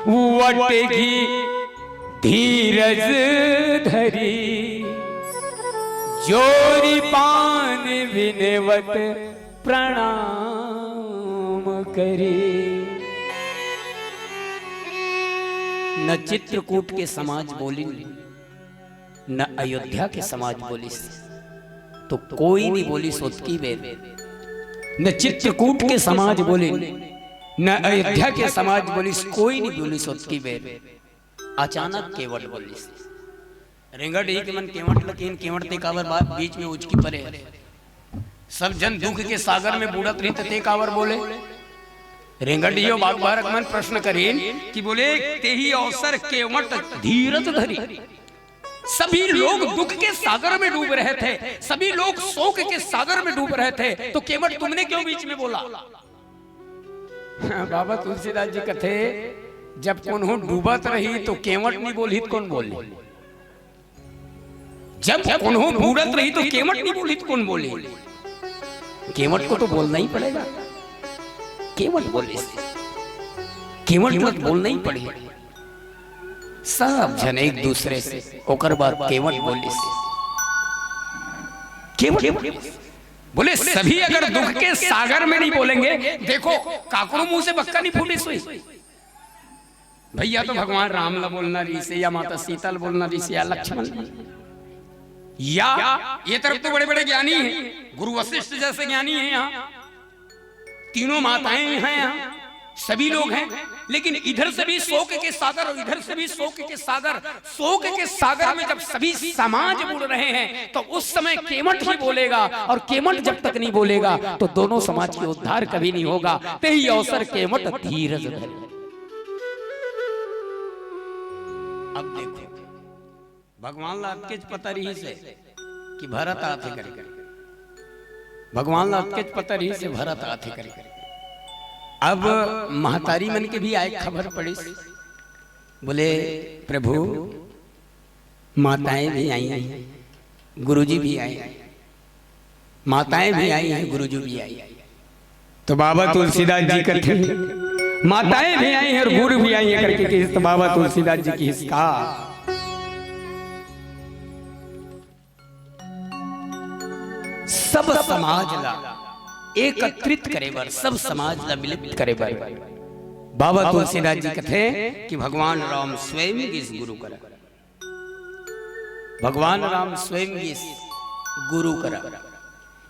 वटगी धीरज धरी, जोरी पान विनवत प्रणाम करी। न चित्रकूट के समाज बोली, न अयोध्या के समाज बोली, तो कोई नहीं बोली सोतकी वेद। न चित्रकूट के समाज बोले, न अयोध्या के समाज बोली, कोई नहीं बोली सोतकी वेद। अचानक केवट बोली। रेंगट ही के मन केवट लकीन, केवट ते कावर बात बीच में उचकी परे। सब जन दुख के सागर में बूढ़त रही ते कावर बोले। रेंगटियो बाग बारक मन प्रश्न करें कि बोले, ते ही अवसर केवट धीरज धरी। सभी लोग दुख के सागर में डूब रहे थे, सभी लोग शोक के सागर में डूब रहे थे, तो केवट तुमने क्यों बीच में बोला? बाबा तुलसीदास जी कहते, जब कौन डूबत रही तो केवट नहीं बोली, कौन बोली? जब कौन बूढ़त रही तो केवट नहीं बोली, तो कौन बोली? केवट को तो बोलना ही पड़ेगा। केवट बोले, केवट मत बोलना ही पड़ेगा। सब जन एक दूसरे से ओकर बाद केवट बोली। केवट बोले, सभी अगर दुख के सागर में नहीं बोलेंगे, देखो काकरो मुंह से बक्का नहीं फूटी सोई भैया, तो भगवान राम ला बोलना रही से, या माता सीता ला बोलना रही से, या लक्ष्मण, या ये तरफ तो बड़े बड़े ज्ञानी हैं, गुरु वशिष्ठ जैसे ज्ञानी हैं, यहाँ तीनों माताएं हैं, यहाँ सभी लोग हैं, लेकिन इधर से भी शोक के सागर और इधर से भी शोक के सागर। शोक के सागर में जब सभी समाज बुड़ रहे हैं तो उस समय केवट ही बोलेगा, और केवट जब तक नहीं बोलेगा तो दोनों समाज की उद्धार कभी नहीं होगा। ते ही अवसर केवट धीरज धरे। अब देखो भगवान लाभ के पता रही से कि भरत आते करे, भगवान लाभ के पता रही से भरत आते करे। अब महतारी मन के भी आए खबर पड़ी, बोले प्रभु माताएं भी आई हैं, गुरुजी भी आए हैं, माताएं भी आई हैं, गुरुजी भी आई हैं। तो बाबा तुलसीदास जी कहते, माताएं भी आई हैं और गुरु भी आई हैं करके, तो बाबा तुलसीदास जी की इसका सब समाज ला एकत्रित करे बर, सब समाज ला मिलित करे बर बाबा तुलसीदास जी कहते कि भगवान राम स्वयं इस गुरु करा, भगवान राम स्वयं इस गुरु करा।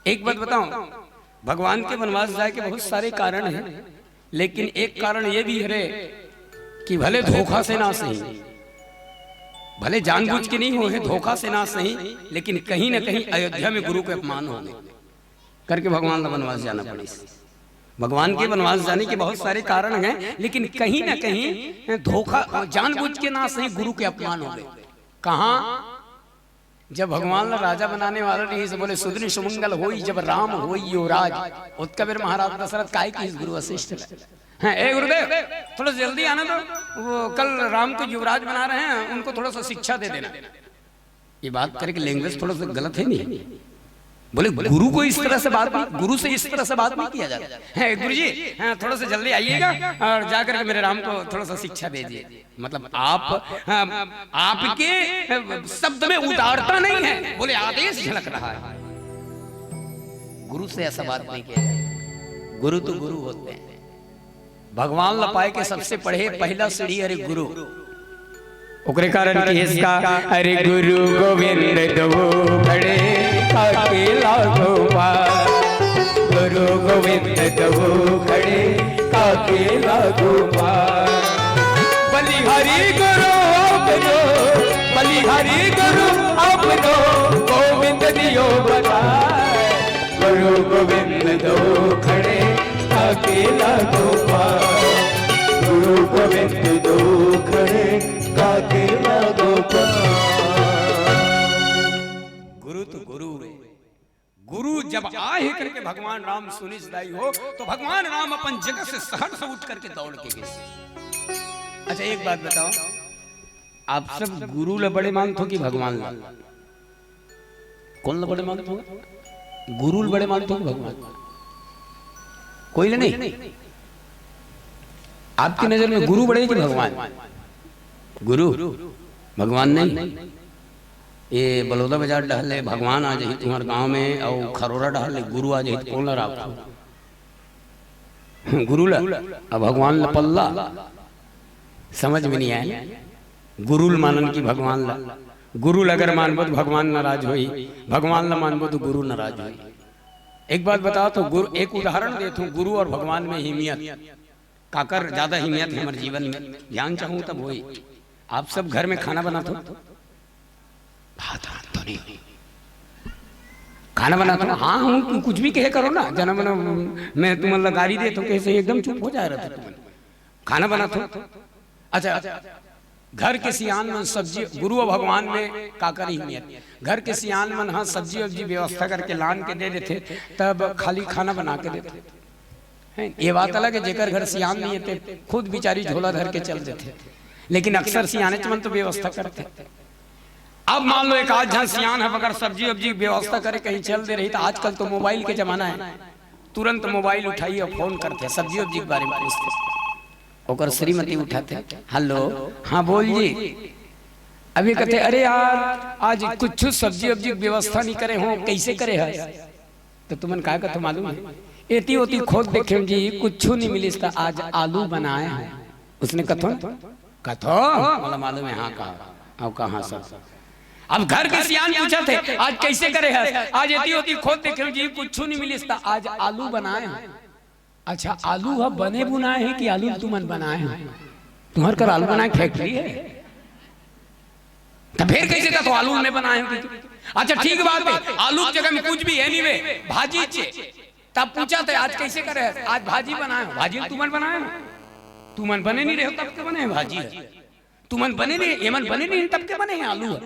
एक बात बताऊं, भगवान के वनवास जाए के बहुत सारे कारण हैं, लेकिन एक कारण ये भी है कि भले धोखा से ना सही, भले जानबूझ के नहीं हो है, धोखा से ना सही, लेकिन कहीं ना कहीं अयोध्या में गुरु के अपमान हो गए करके भगवान का वनवास जाना पड़े। भगवान के वनवास जाने के बहुत सारे कारण हैं, लेकिन कहीं ना कहीं धोखा जानबूझ के ना सही गुरु के अपमान हो गए। कहाँ? जब भगवान राजा बनाने वाला रही से बोले सुधनी सुमंगल होई जब राम होई युवराज, उत्कबीर महाराज दशरथ काय की गुरु वशिष्ठ है। ए गुरुदेव थोड़ा जल्दी आना, तो वो कल राम को युवराज बना रहे हैं, उनको थोड़ा सा शिक्षा दे देना। ये बात करके लैंग्वेज थोड़ा सा गलत है नहीं? बोले गुरु को इस तरह से बात नहीं, गुरु से इस तरह से बात नहीं किया जाता है। गुरुजी थोड़ा सा जल्दी आइएगा और जाकर के मेरे राम को थोड़ा सा शिक्षा दे दिए। मतलब आपके शब्द में उदारता नहीं है, बोले आदेश झलक रहा है। गुरु से ऐसा बात नहीं किया जाए। गुरु तो गुरु होते हैं। भगवान लपाए के सबसे पढ़े पहला सीढ़ी अरे गुरु, ओकरे कारण की इसका अरे गुरु गोविंद दो खड़े अकेला गोपाल। दो खड़े काके लागो पार। बलिहारी गुरु अपनो, बलिहारी गुरु अपनो, गोविंद दियो बताए। गुरु गोविंद दो खड़े काके लागो पार। गुरु गोविंद दो खड़े काके लागो पार। गुरु तो गुरु है। गुरु जब आहे करके भगवान राम सुनिस दाई हो तो भगवान राम अपन जगह से सहट से उठ करके दौड़ के गए। अच्छा एक बात बताओ, आप सब गुरु ले बड़े मानते हो कि भगवान ला? कौन ले बड़े मानते हो? गुरु ले बड़े मानते हो कि भगवान? कोई ले नहीं। आपकी नजर में गुरु बड़े कि भगवान? गुरु, भगवान नहीं। ये बलौदा बाजार डहले भगवान आ जाए तुम्हारे गांव में और खरोरा डहले गुरु आ जाए कौन ला? गुरु ला और भगवान ला पल्ला समझ में नहीं आया। गुरु मानन की भगवान ला, गुरु अगर मानबो तो भगवान नाराज होई, भगवान ला मानबो तो गुरु नाराज होई। एक बात बताओ तो गुरु, एक उदाहरण देता हूँ गुरु और भगवान में हिमियत काकर ज्यादा हिमियत है हमारे जीवन में, ध्यान चाहूँ तब वही। आप सब घर में खाना बनाते हो? बात तो नहीं, खाना बनाता हूँ। हाँ हूँ, कुछ भी कहे करो ना, जना मना मैं तुम्हें गाड़ी दे तो कैसे एकदम चुप हो जा रहा था तुम। खाना बनाता हूँ। अच्छा घर के सियान में सब्जी, गुरु और भगवान में काकर हिमियत। घर के सियान में हाँ सब्जी वब्जी व्यवस्था करके लान के दे देते, तब खाली खाना बना के देते। ये बात अलग है जेकर घर सियान नहीं है खुद बिचारी झोला धर के चल देते, लेकिन अक्सर सियाने चमन तो व्यवस्था करते। अब मान लो एक आध जहाँ सियान है अगर सब्जी वब्जी व्यवस्था करे कहीं चल दे रही, तो आजकल तो मोबाइल के जमाना है, तुरंत मोबाइल उठाइए और फोन करते हैं, सब्जी वब्जी के बारे में पूछते, और श्रीमती उठाते, हेलो हाँ बोल जी। अभी कहते अरे यार आज कुछ सब्जी वब्जी व्यवस्था नहीं करे हो, कैसे करे है? तो तुमने कहा कहते मालूम है, एती ओती खोद देखे जी कुछ नहीं मिली, आज आलू बनाए हैं। उसने कथो मालूम है? हाँ कहा और कहा सब। अब घर के सियान पूछा थे आज कैसे करे है? आज एती ओती खोद देखे जी कुछ नहीं मिली, आज आलू बनाए हैं। अच्छा आलू अब बने बुनाए हैं कि आलू तुमन बनाए हैं? तुम्हारे कर आलू बनाए फैक्ट्री है, तो फिर कैसे था तो आलू में बनाए हैं? अच्छा ठीक बात है, आलू की जगह में कुछ भी है नहीं वे भाजी चे, तब पूछा था आज कैसे करे? आज भाजी बनाए। भाजी तुमन बनाए हैं? तुमन बने नहीं रहे तब के बने हैं भाजी है? तुमन बने नहीं, एमन बने नहीं तब के बने हैं आलू है?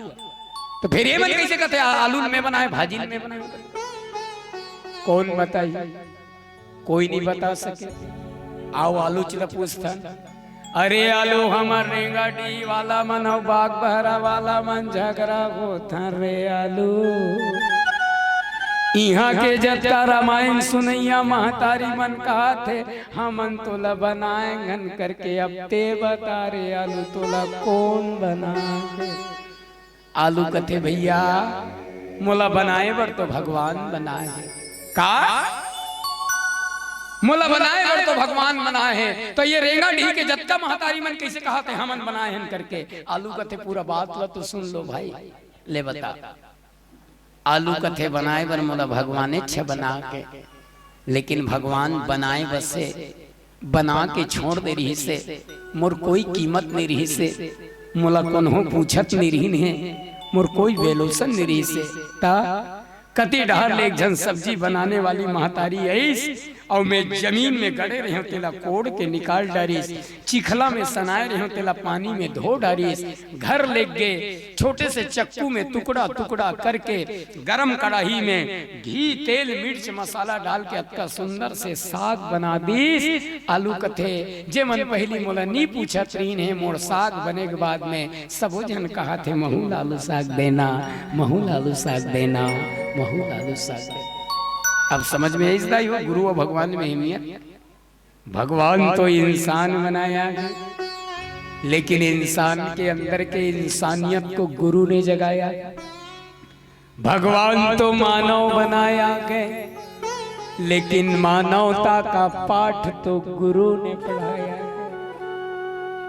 तो फिर एमन कैसे कहते आलू में बनाए भाजी में बनाए? कौन बताइए? कोई नहीं बता सके। आओ आलू चिला पूछता, अरे आलू हमार रेंगाडी वाला मन हो बाग बहरा वाला मन झगड़ा होता रे आलू। यहाँ के जत्ता रामायण सुनैया महतारी मन कहा थे हमन तोला बनाएंगन करके, अब ते बता रे आलू तोला कौन बनाए? आलू कथे भैया मोला बनाए बर तो भगवान बनाए का, मोला बनाए बर तो भगवान बनाए हैं, तो ये रेंगा ढी के जत्ता महतारी मन कैसे कहा थे हमन बनाए हैं करके? आलू कथे पूरा बात लो तो सुन लो भाई, ले बता। आलू कथे बनाए बर मोला भगवान इच्छा बना के, लेकिन भगवान बनाए बसे बना के छोड़ दे रही से, मोर कोई कीमत नहीं रही से, मोला कौन हो पूछत नहीं रही है, मोर कोई वेलोसन नहीं रही से। ता कति डहर ले एक जन सब्जी बनाने वाली महतारी ऐस, और मैं जमीन में गड़े रहे तेला कोड़ के निकाल डारीस, चिखला में सनाए रहे तेला पानी में धो डारीस, घर ले गए छोटे से चक्कू में टुकड़ा टुकड़ा करके गरम कढ़ाई में घी तेल मिर्च मसाला डाल के अतका सुंदर से साग बना दीस। आलू कथे जे मन पहली मोला नी पूछा त्रीन है, मोर साग बने के बाद में सबो जन कहा थे महू आलू साग देना, महू आलू साग देना, महू आलू साग देना। अब समझ में इसदा ही हो गुरु और भगवान में हिमियत। भगवान तो इंसान बनाया, लेकिन इंसान के अंदर के इंसानियत को गुरु ने जगाया। भगवान तो मानव बनाया गए, लेकिन मानवता का पाठ तो गुरु ने पढ़ाया।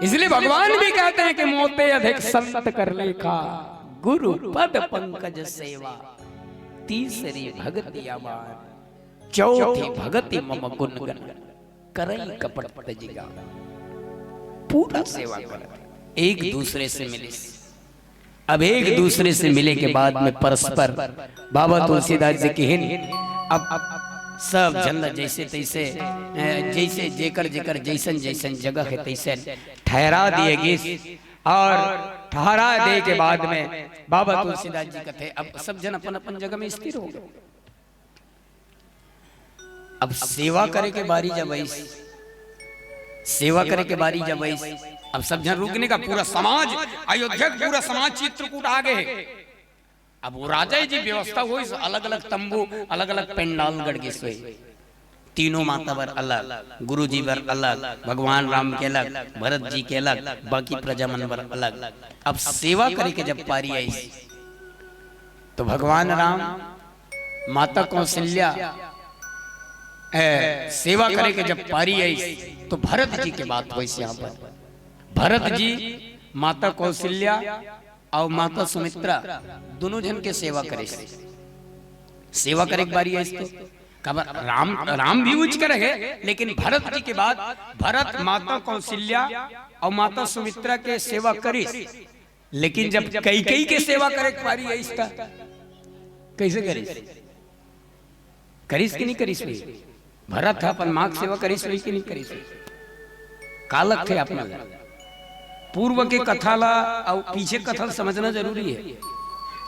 इसलिए भगवान भी कहते हैं कि मोते अधिक संत कर लेखा, गुरु पद पंकज सेवा, तीसरी भगति अबार। चौथी भगति मम गुण गण करई कपट तजिगा। पूरा सेवा कर, एक दूसरे से मिले। अब एक दूसरे से मिले के बाद में परस्पर बाबा तुलसीदास जी की हिन अब सब जन जैसे तैसे जैसे जेकर जेकर जैसन जैसन जगह है तैसे ठहरा दिएगी। और ठहरा दे के बाद में बाबा तुलसीदास जी कहते अब सब जन अपन अपन जगह में स्थिर हो गए। अब सेवा करे के बारी जब आई, सेवा करे के बारी जब आई, अब सब जन रुकने का पूरा समाज, अयोध्या का पूरा समाज चित्रकूट आ गए। अब वो राजा जी व्यवस्था हुई, अलग अलग तंबू अलग अलग पेंडाल गढ़ के सोए, तीनों माता बर अलग, गुरु जी बर अलग, भगवान राम के अलग, भरत जी के अलग, बाकी प्रजामन बर अलग। अब सेवा करे के जब पारी आई तो भगवान राम, माता कौशल्या सेवा करे के जब पारी आई तो भरत जी के बात हुई। यहाँ पर भरत जी, माता कौशल्या और माता सुमित्रा दोनों जन के सेवा करे। सेवा करे एक बारी आई तो राम भी उच्च करे, लेकिन भरत जी के बाद भरत, माता कौशल्या और माता सुमित्रा के सेवा करी। लेकिन जब कई के सेवा करे एक बारी आई था, कैसे करीस? करीस कि नहीं करीस? भरत था अपन माँ की सेवा करीस कि नहीं करीस? कालक थे अपना पूर्व के कथाला और पीछे कथा समझना जरूरी है।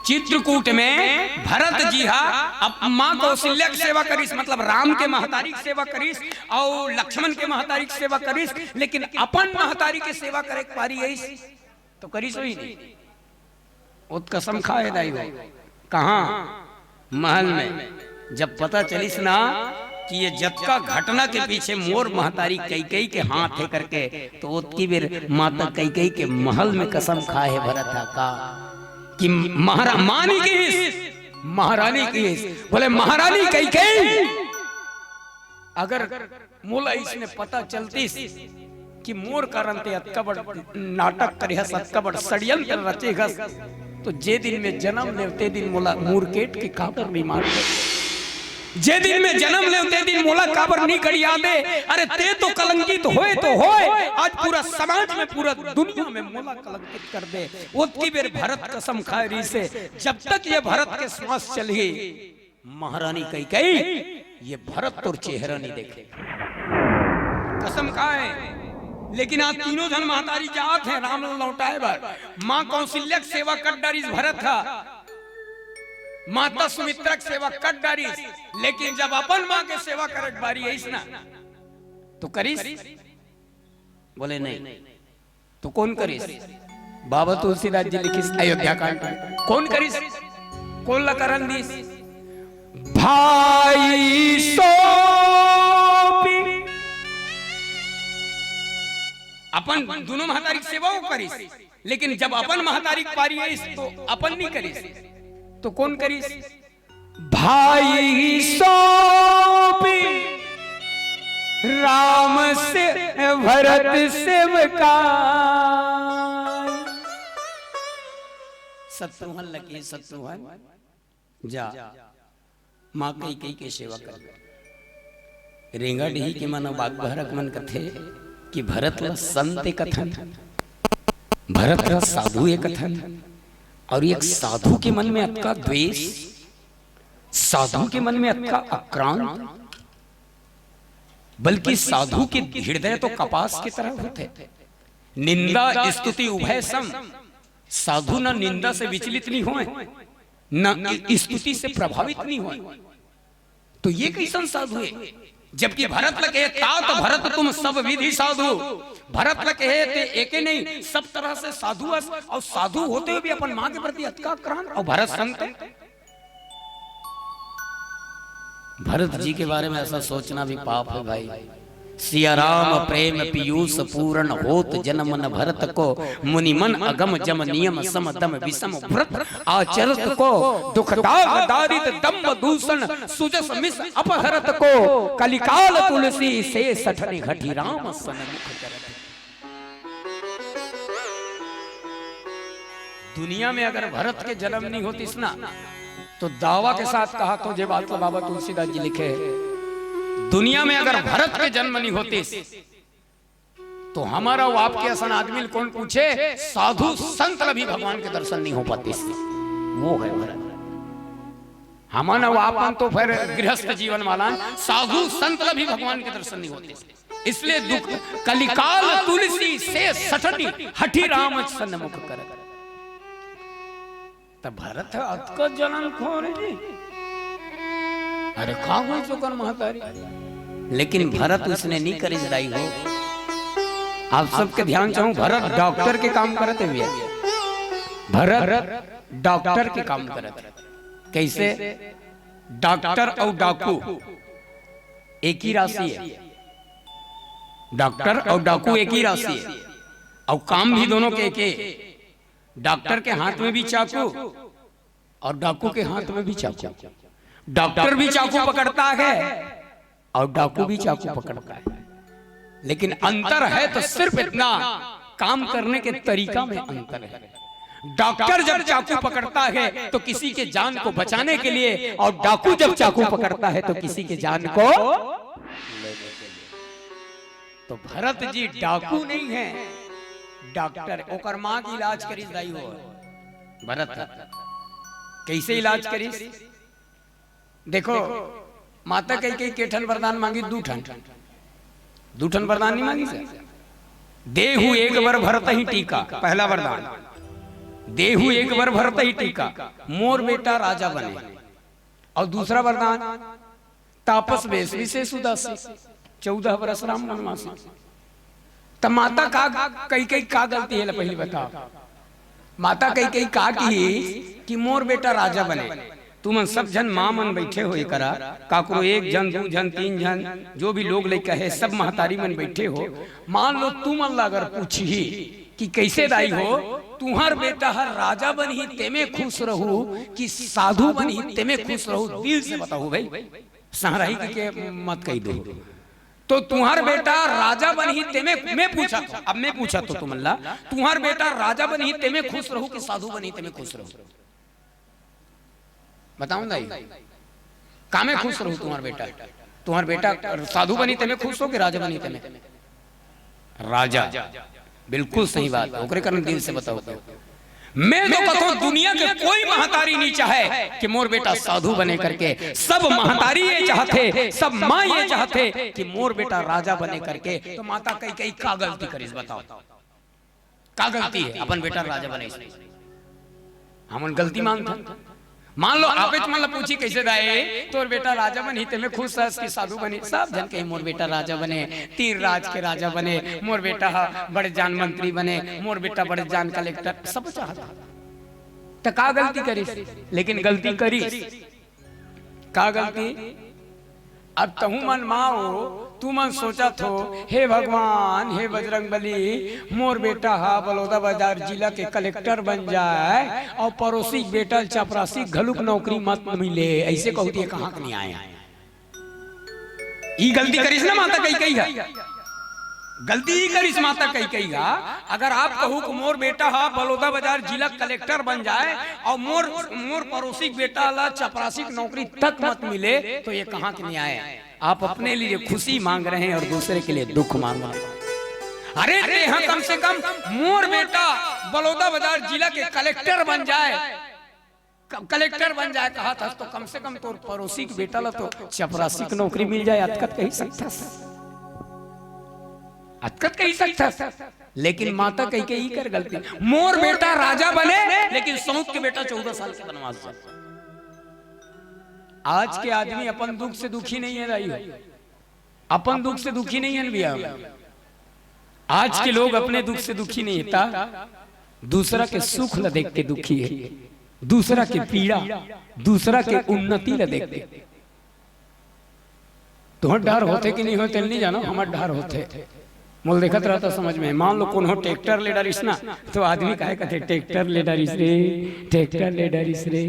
चित्रकूट में भरत जी हा अब माँ कौशल्या की सेवा करीस, मतलब राम के महतारी की सेवा करीस और लक्ष्मण के महतारी की सेवा करीस। लेकिन अपन महतारी की सेवा करे पारी आई तो करीस ही नहीं। वो कसम खाए दाई हो कहाँ महल में जब पता चलिस ना कि ये जतका घटना के पीछे मोर महतारी कई के हाथ है करके, तो उसकी बेर माता कई के महल में कसम खाए है भरत का कि महारानी की, महारानी की बोले महारानी कई अगर मोला इसने पता चलती कि मोर कारण ते अतका बड़ नाटक करे हस, अतका बड़ षड्यंत्र रचे हस, तो जे दिन में जन्म लेते दिन मोला मूरकेट के काबर नहीं मार, जे दिन में जन्म लेते दिन मोला काबर नहीं कड़िया दे। अरे ते तो कलंकित होए तो होए, आज पूरा समाज में पूरा दुनिया में मोला कलंकित कर दे। उतनी बेर भरत कसम खाए रही से जब तक ये भरत के श्वास चली महारानी कई ये भरत तो चेहरा नहीं देखे, कसम खाए। लेकिन आज तीनों जन महतारी जात है राम लौटाए बार, माँ कौशल्या की सेवा कर डारी भरत था, माता सुमित्रा की सेवा कर डारी। लेकिन जब अपन माँ के सेवा करे बारी है ना तो करीस? बोले नहीं। तो कौन करीस? बाबा तुलसीदास जी लिखिस अयोध्या कांड में, कौन करीस? कौन ला करन दीस? भाई सोपी अपन दोनों महतारी की सेवा करीस। लेकिन जब अपन महतारी की पारी है तो अपन नहीं करीस, तो कौन करीस? भाई सोपी राम से भरत सेवका। शत्रुघ्न लगे, शत्रुघ्न जा माँ कई के सेवा कर। रेंगा ढही के मानो बाग बहरक मन कथे कि भरत ला संत कथन, भरत ला साधु कथन। और एक साधु के मन में अतका द्वेष, साधु के मन में अतका आक्रांत, बल्कि साधु के हृदय तो कपास की तरह होते, निंदा स्तुति उभय सम। साधु न निंदा से विचलित नहीं होए, न स्तुति से प्रभावित नहीं होए। तो ये कैसन साधु है? जबकि भरत लगे ता तो भरत तुम सब विधि साधु, भरत लगे ते एके नहीं सब तरह से साधु, और साधु होते हुए भी अपन मां के प्रति अतका आक्रांत। और भरत संत, भरत जी के बारे में ऐसा सोचना भी पाप है भाई। सिया राम प्रेम पीयूष पूर्ण होत जन्म न भरत को, मुनि मन अगम जम नियम सम दम विषम व्रत आचरत को, दुख दाग दारिद दम्भ दूषण सुजस मिस अपहरत को, कलिकाल तुलसी से सठनि घटी राम सन्मुख करत। दुनिया में अगर भरत के जन्म नहीं होती ना तो दावा के साथ कहा तो जे बात बाबा तुलसीदास जी लिखे दुनिया में अगर भरत के जन्म नहीं होते तो हमारा वो आपके असन आदमी कौन पूछे, साधु संत भी भगवान के दर्शन नहीं हो पाते। वो है भरत। हमारा वो आपन तो फिर गृहस्थ जीवन वाला, साधु संत भी भगवान के दर्शन नहीं होते। इसलिए दुख कलिकाल तुलसी से सठनी हठी राम सन्मुख कर। तब भरत अतक जनन खोर जी, अरे खा हो चुकन महतारी, लेकिन भरत उसने नहीं करी जराई हो। आप सबके ध्यान चाहूं, भरत डॉक्टर के काम करते हुए, भरत डॉक्टर के काम करते। कैसे? डॉक्टर और डाकू एक ही राशि है। डॉक्टर और डाकू एक ही राशि है और काम भी दोनों के एक है। डॉक्टर के हाथ में भी चाकू और डाकू के हाथ में भी चाकू। डॉक्टर भी चाकू पकड़ता है और डाकू भी चाकू पकड़ता है, लेकिन अंतर है तो सिर्फ इतना, काम करने के तरीका में अंतर है। डॉक्टर जब चाकू पकड़ता है तो किसी के जान को बचाने के लिए, और डाकू जब चाकू पकड़ता है तो किसी के जान को लेने के लिए। तो भरत जी डाकू नहीं है, डॉक्टर। ओकर मां की इलाज करी दाई हो भरत। कैसे इलाज करी? देखो, माता कई केठन वरदान मांगी, दूठन वरदान नहीं मांगी सर। देहु एक बार भरत ही टीका, पहला वरदान। देहु एक बार भरत ही टीका, मोर बेटा राजा बने। और दूसरा वरदान, तापस वेश विशेष उदासी, 14 वर्ष राम वनवासी। तब माता का कई का गलती है पहली बताओ। माता कई का की कि मोर बेटा राजा बने। तुम सब जन मां मन बैठे हो करा, काकरो 1 जन 2 जन 3 जन जो भी लोग लेकर है, सब महतारी मन बैठे हो। मान लो तुम अल्लाह अगर पूछी कि कैसे दाई हो, तुम्हार बेटा हर राजा बन ही तेमे खुश रहू कि साधु बन ही तेमे खुश रहू, दिल से बताओ भाई, सहराई के मत कही दो। तो तुम्हार बेटा राजा बन ही तेमे, मैं पूछा तो, अब मैं पूछा तो तुम अल्लाह, तुम्हार बेटा राजा बन ही तेमे खुश रहू कि साधु बन ही तेमे खुश रहू? बताऊं दाई, कामे खुश रहू तुम्हार बेटा? तुम्हार बेटा साधु बनी तेमे खुश हो कि राजा बनी तेमे? राजा। बिल्कुल सही बात है, ओकरे कारण दिल से बताओ। मैं तो कहता हूं दुनिया के कोई महतारी नहीं चाहे कि मोर बेटा साधु बने करके। सब महतारी ये चाहते, सब माँ ये चाहते कि मोर बेटा राजा बने करके। तो माता कई का गलती करीस बताओ, का गलती है अपन बेटा राजा बने? हमन गलती मानता। मान लो आप मतलब पूछी कैसे दाए तोर बेटा राजा बनी ते में खुश है कि साधु बने? सब जन कहे मोर बेटा राजा बने, तीर राज के राजा बने, मोर बेटा बड़े जान मंत्री बने, मोर बेटा बड़े जान कलेक्टर, सब चाहता। तो का गलती करीस? लेकिन गलती करीस का गलती? अब तहु मन माओ, तू मन सोचा थो हे भगवान, हे बजरंगबली, मोर बेटा बलौदा बाजार जिला के कलेक्टर बन जाए और पड़ोसी बेटा चपरासी घलुक नौकरी मत मिले, ऐसे कहती है कहाँ नहीं आया। ये गलती करीस ना माता कई है, गलती ही करीस माता कई है। अगर आप कहू कि मोर बेटा बलौदा बाजार जिला कलेक्टर बन जाए और मोर पड़ोसी बेटा ला चपरासी की नौकरी तक मत मिले, तो ये कहाँ के नहीं आए? आप अपने लिए खुशी मांग रहे हैं और दूसरे के लिए दुख मांग रहे हैं। अरे यहाँ कम से कम मोर बेटा बलौदा बाजार जिला के कलेक्टर बन जाए, कलेक्टर बन जाए कहा था, तो कम से कम तो पड़ोसी की बेटा ला तो चपरासी की नौकरी मिल जाए, अतकत कही सकता, अतकत कही सकता। लेकिन माता कही कर गलती, मोर बेटा राजा बने लेकिन सौंत के बेटा 14 साल के वनवास जाए। आज के आदमी अपन दुख से दुखी नहीं है रही, अपन दुख से दुखी नहीं है भैया। आज के लोग अपने दुख से दुखी नहीं था, दूसरा के सुख ल देख के दुखी है, दूसरा के पीड़ा, दूसरा के उन्नति ल देख के। तुम्हार डर होते कि नहीं होते नहीं जानो, हमार डर होते मोल देखत रहता समझ में। मान लो कौन हो ट्रैक्टर ले डरिस ना, तो आदमी काहे कहते ट्रैक्टर ले डरिस रे, ट्रैक्टर ले डरिस रे।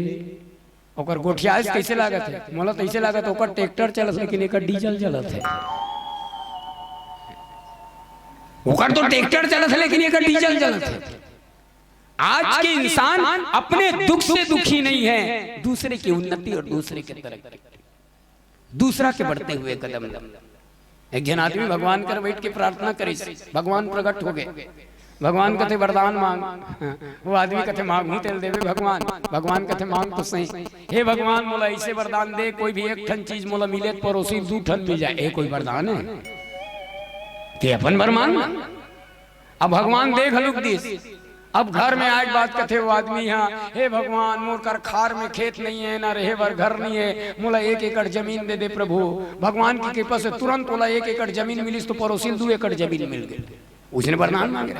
ओकर गोठियास कैसे लागत है? मोला तो ऐसे लागत ओकर ट्रैक्टर चलत लेकिन एकर डीजल चलत है। ओकर तो ट्रैक्टर चलत है लेकिन एकर डीजल चलत है। आज के इंसान अपने दुख से दुखी नहीं है, दूसरे की उन्नति और दूसरे के तरक्की। दूसरा के बढ़ते हुए कदम। एक जन आदमी भगवान कर बैठ के प्रार्थना करी, भगवान प्रकट हो गए, भगवान कथे वरदान मांग, वो आदमी कथे मांगू तेल देवे भगवान, भगवान कथे मांग तो सही, हे भगवान मोला ऐसे वरदान दे कोई भी एक ठन चीज मोला मिले पड़ोसी 2 ठन मिल जाए, कोई वरदान है कि अपन वरमान। अब भगवान देख हलुक दिस, अब घर में आज बात कथे वो आदमी यहाँ, हे भगवान मोर कर खार में खेत नहीं है ना रहे बर घर नहीं है, मोला 1 एकड़ जमीन दे दे प्रभु। भगवान की कृपा से तुरंत मोला 1 एकड़ जमीन मिली तो पड़ोसी 2 एकड़ जमीन मिल गई। उसने वरदान मांगे,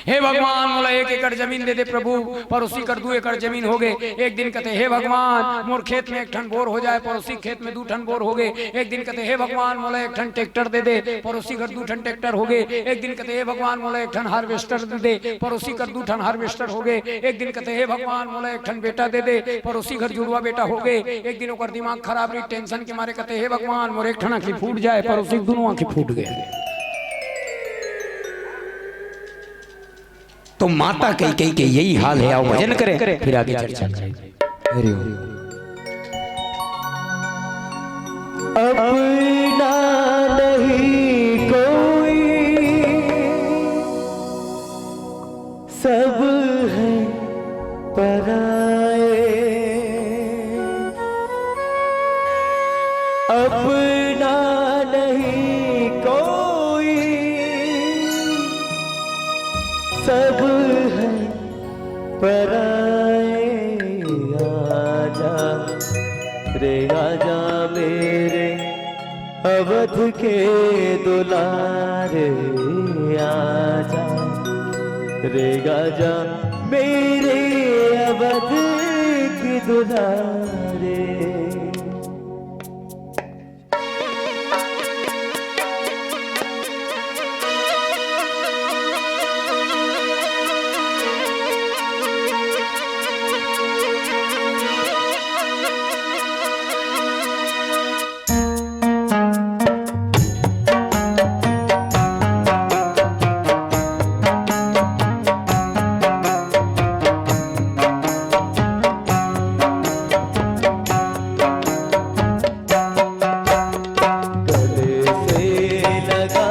हे भगवान मोला 1 एकड़ जमीन दे दे प्रभु, पड़ोसी कर 2 एकड़ जमीन हो गए। एक दिन कहते हे भगवान मोर खेत में 1 ठन बोर हो जाए, पड़ोसी खेत में 2 ठन बोर हो गए। एक दिन कहते हे भगवान मोला 1 ठन ट्रैक्टर दे दे, पड़ोसी कर 2 ठन ट्रैक्टर हो गए। एक दिन कहते हे भगवान मोला 1 ठन हार्वेस्टर दे दे, पड़ोसी कर 2 ठन हार्वेस्टर हो गए। एक दिन कहते हे भगवान मोला 1 ठन बेटा दे दे, पड़ोसी घर जुड़वा बेटा हो गए। एक दिन ओकर दिमाग खराब रही, टेंशन के मारे कहते हे भगवान मोर 1 ठन आंखी फूट जाए, पड़ोसी 2 आंखी फूट गए। तो माता कही के यही हाल है, आओ भजन करें फिर आगे चर्चा करें। अपना नहीं कोई, सब है पराए, अपना नहीं कोई, सब है पराए। आजा रे आजा मेरे अवध के दुलारे, आजा रे आजा मेरे अवध के दुलारे। लगा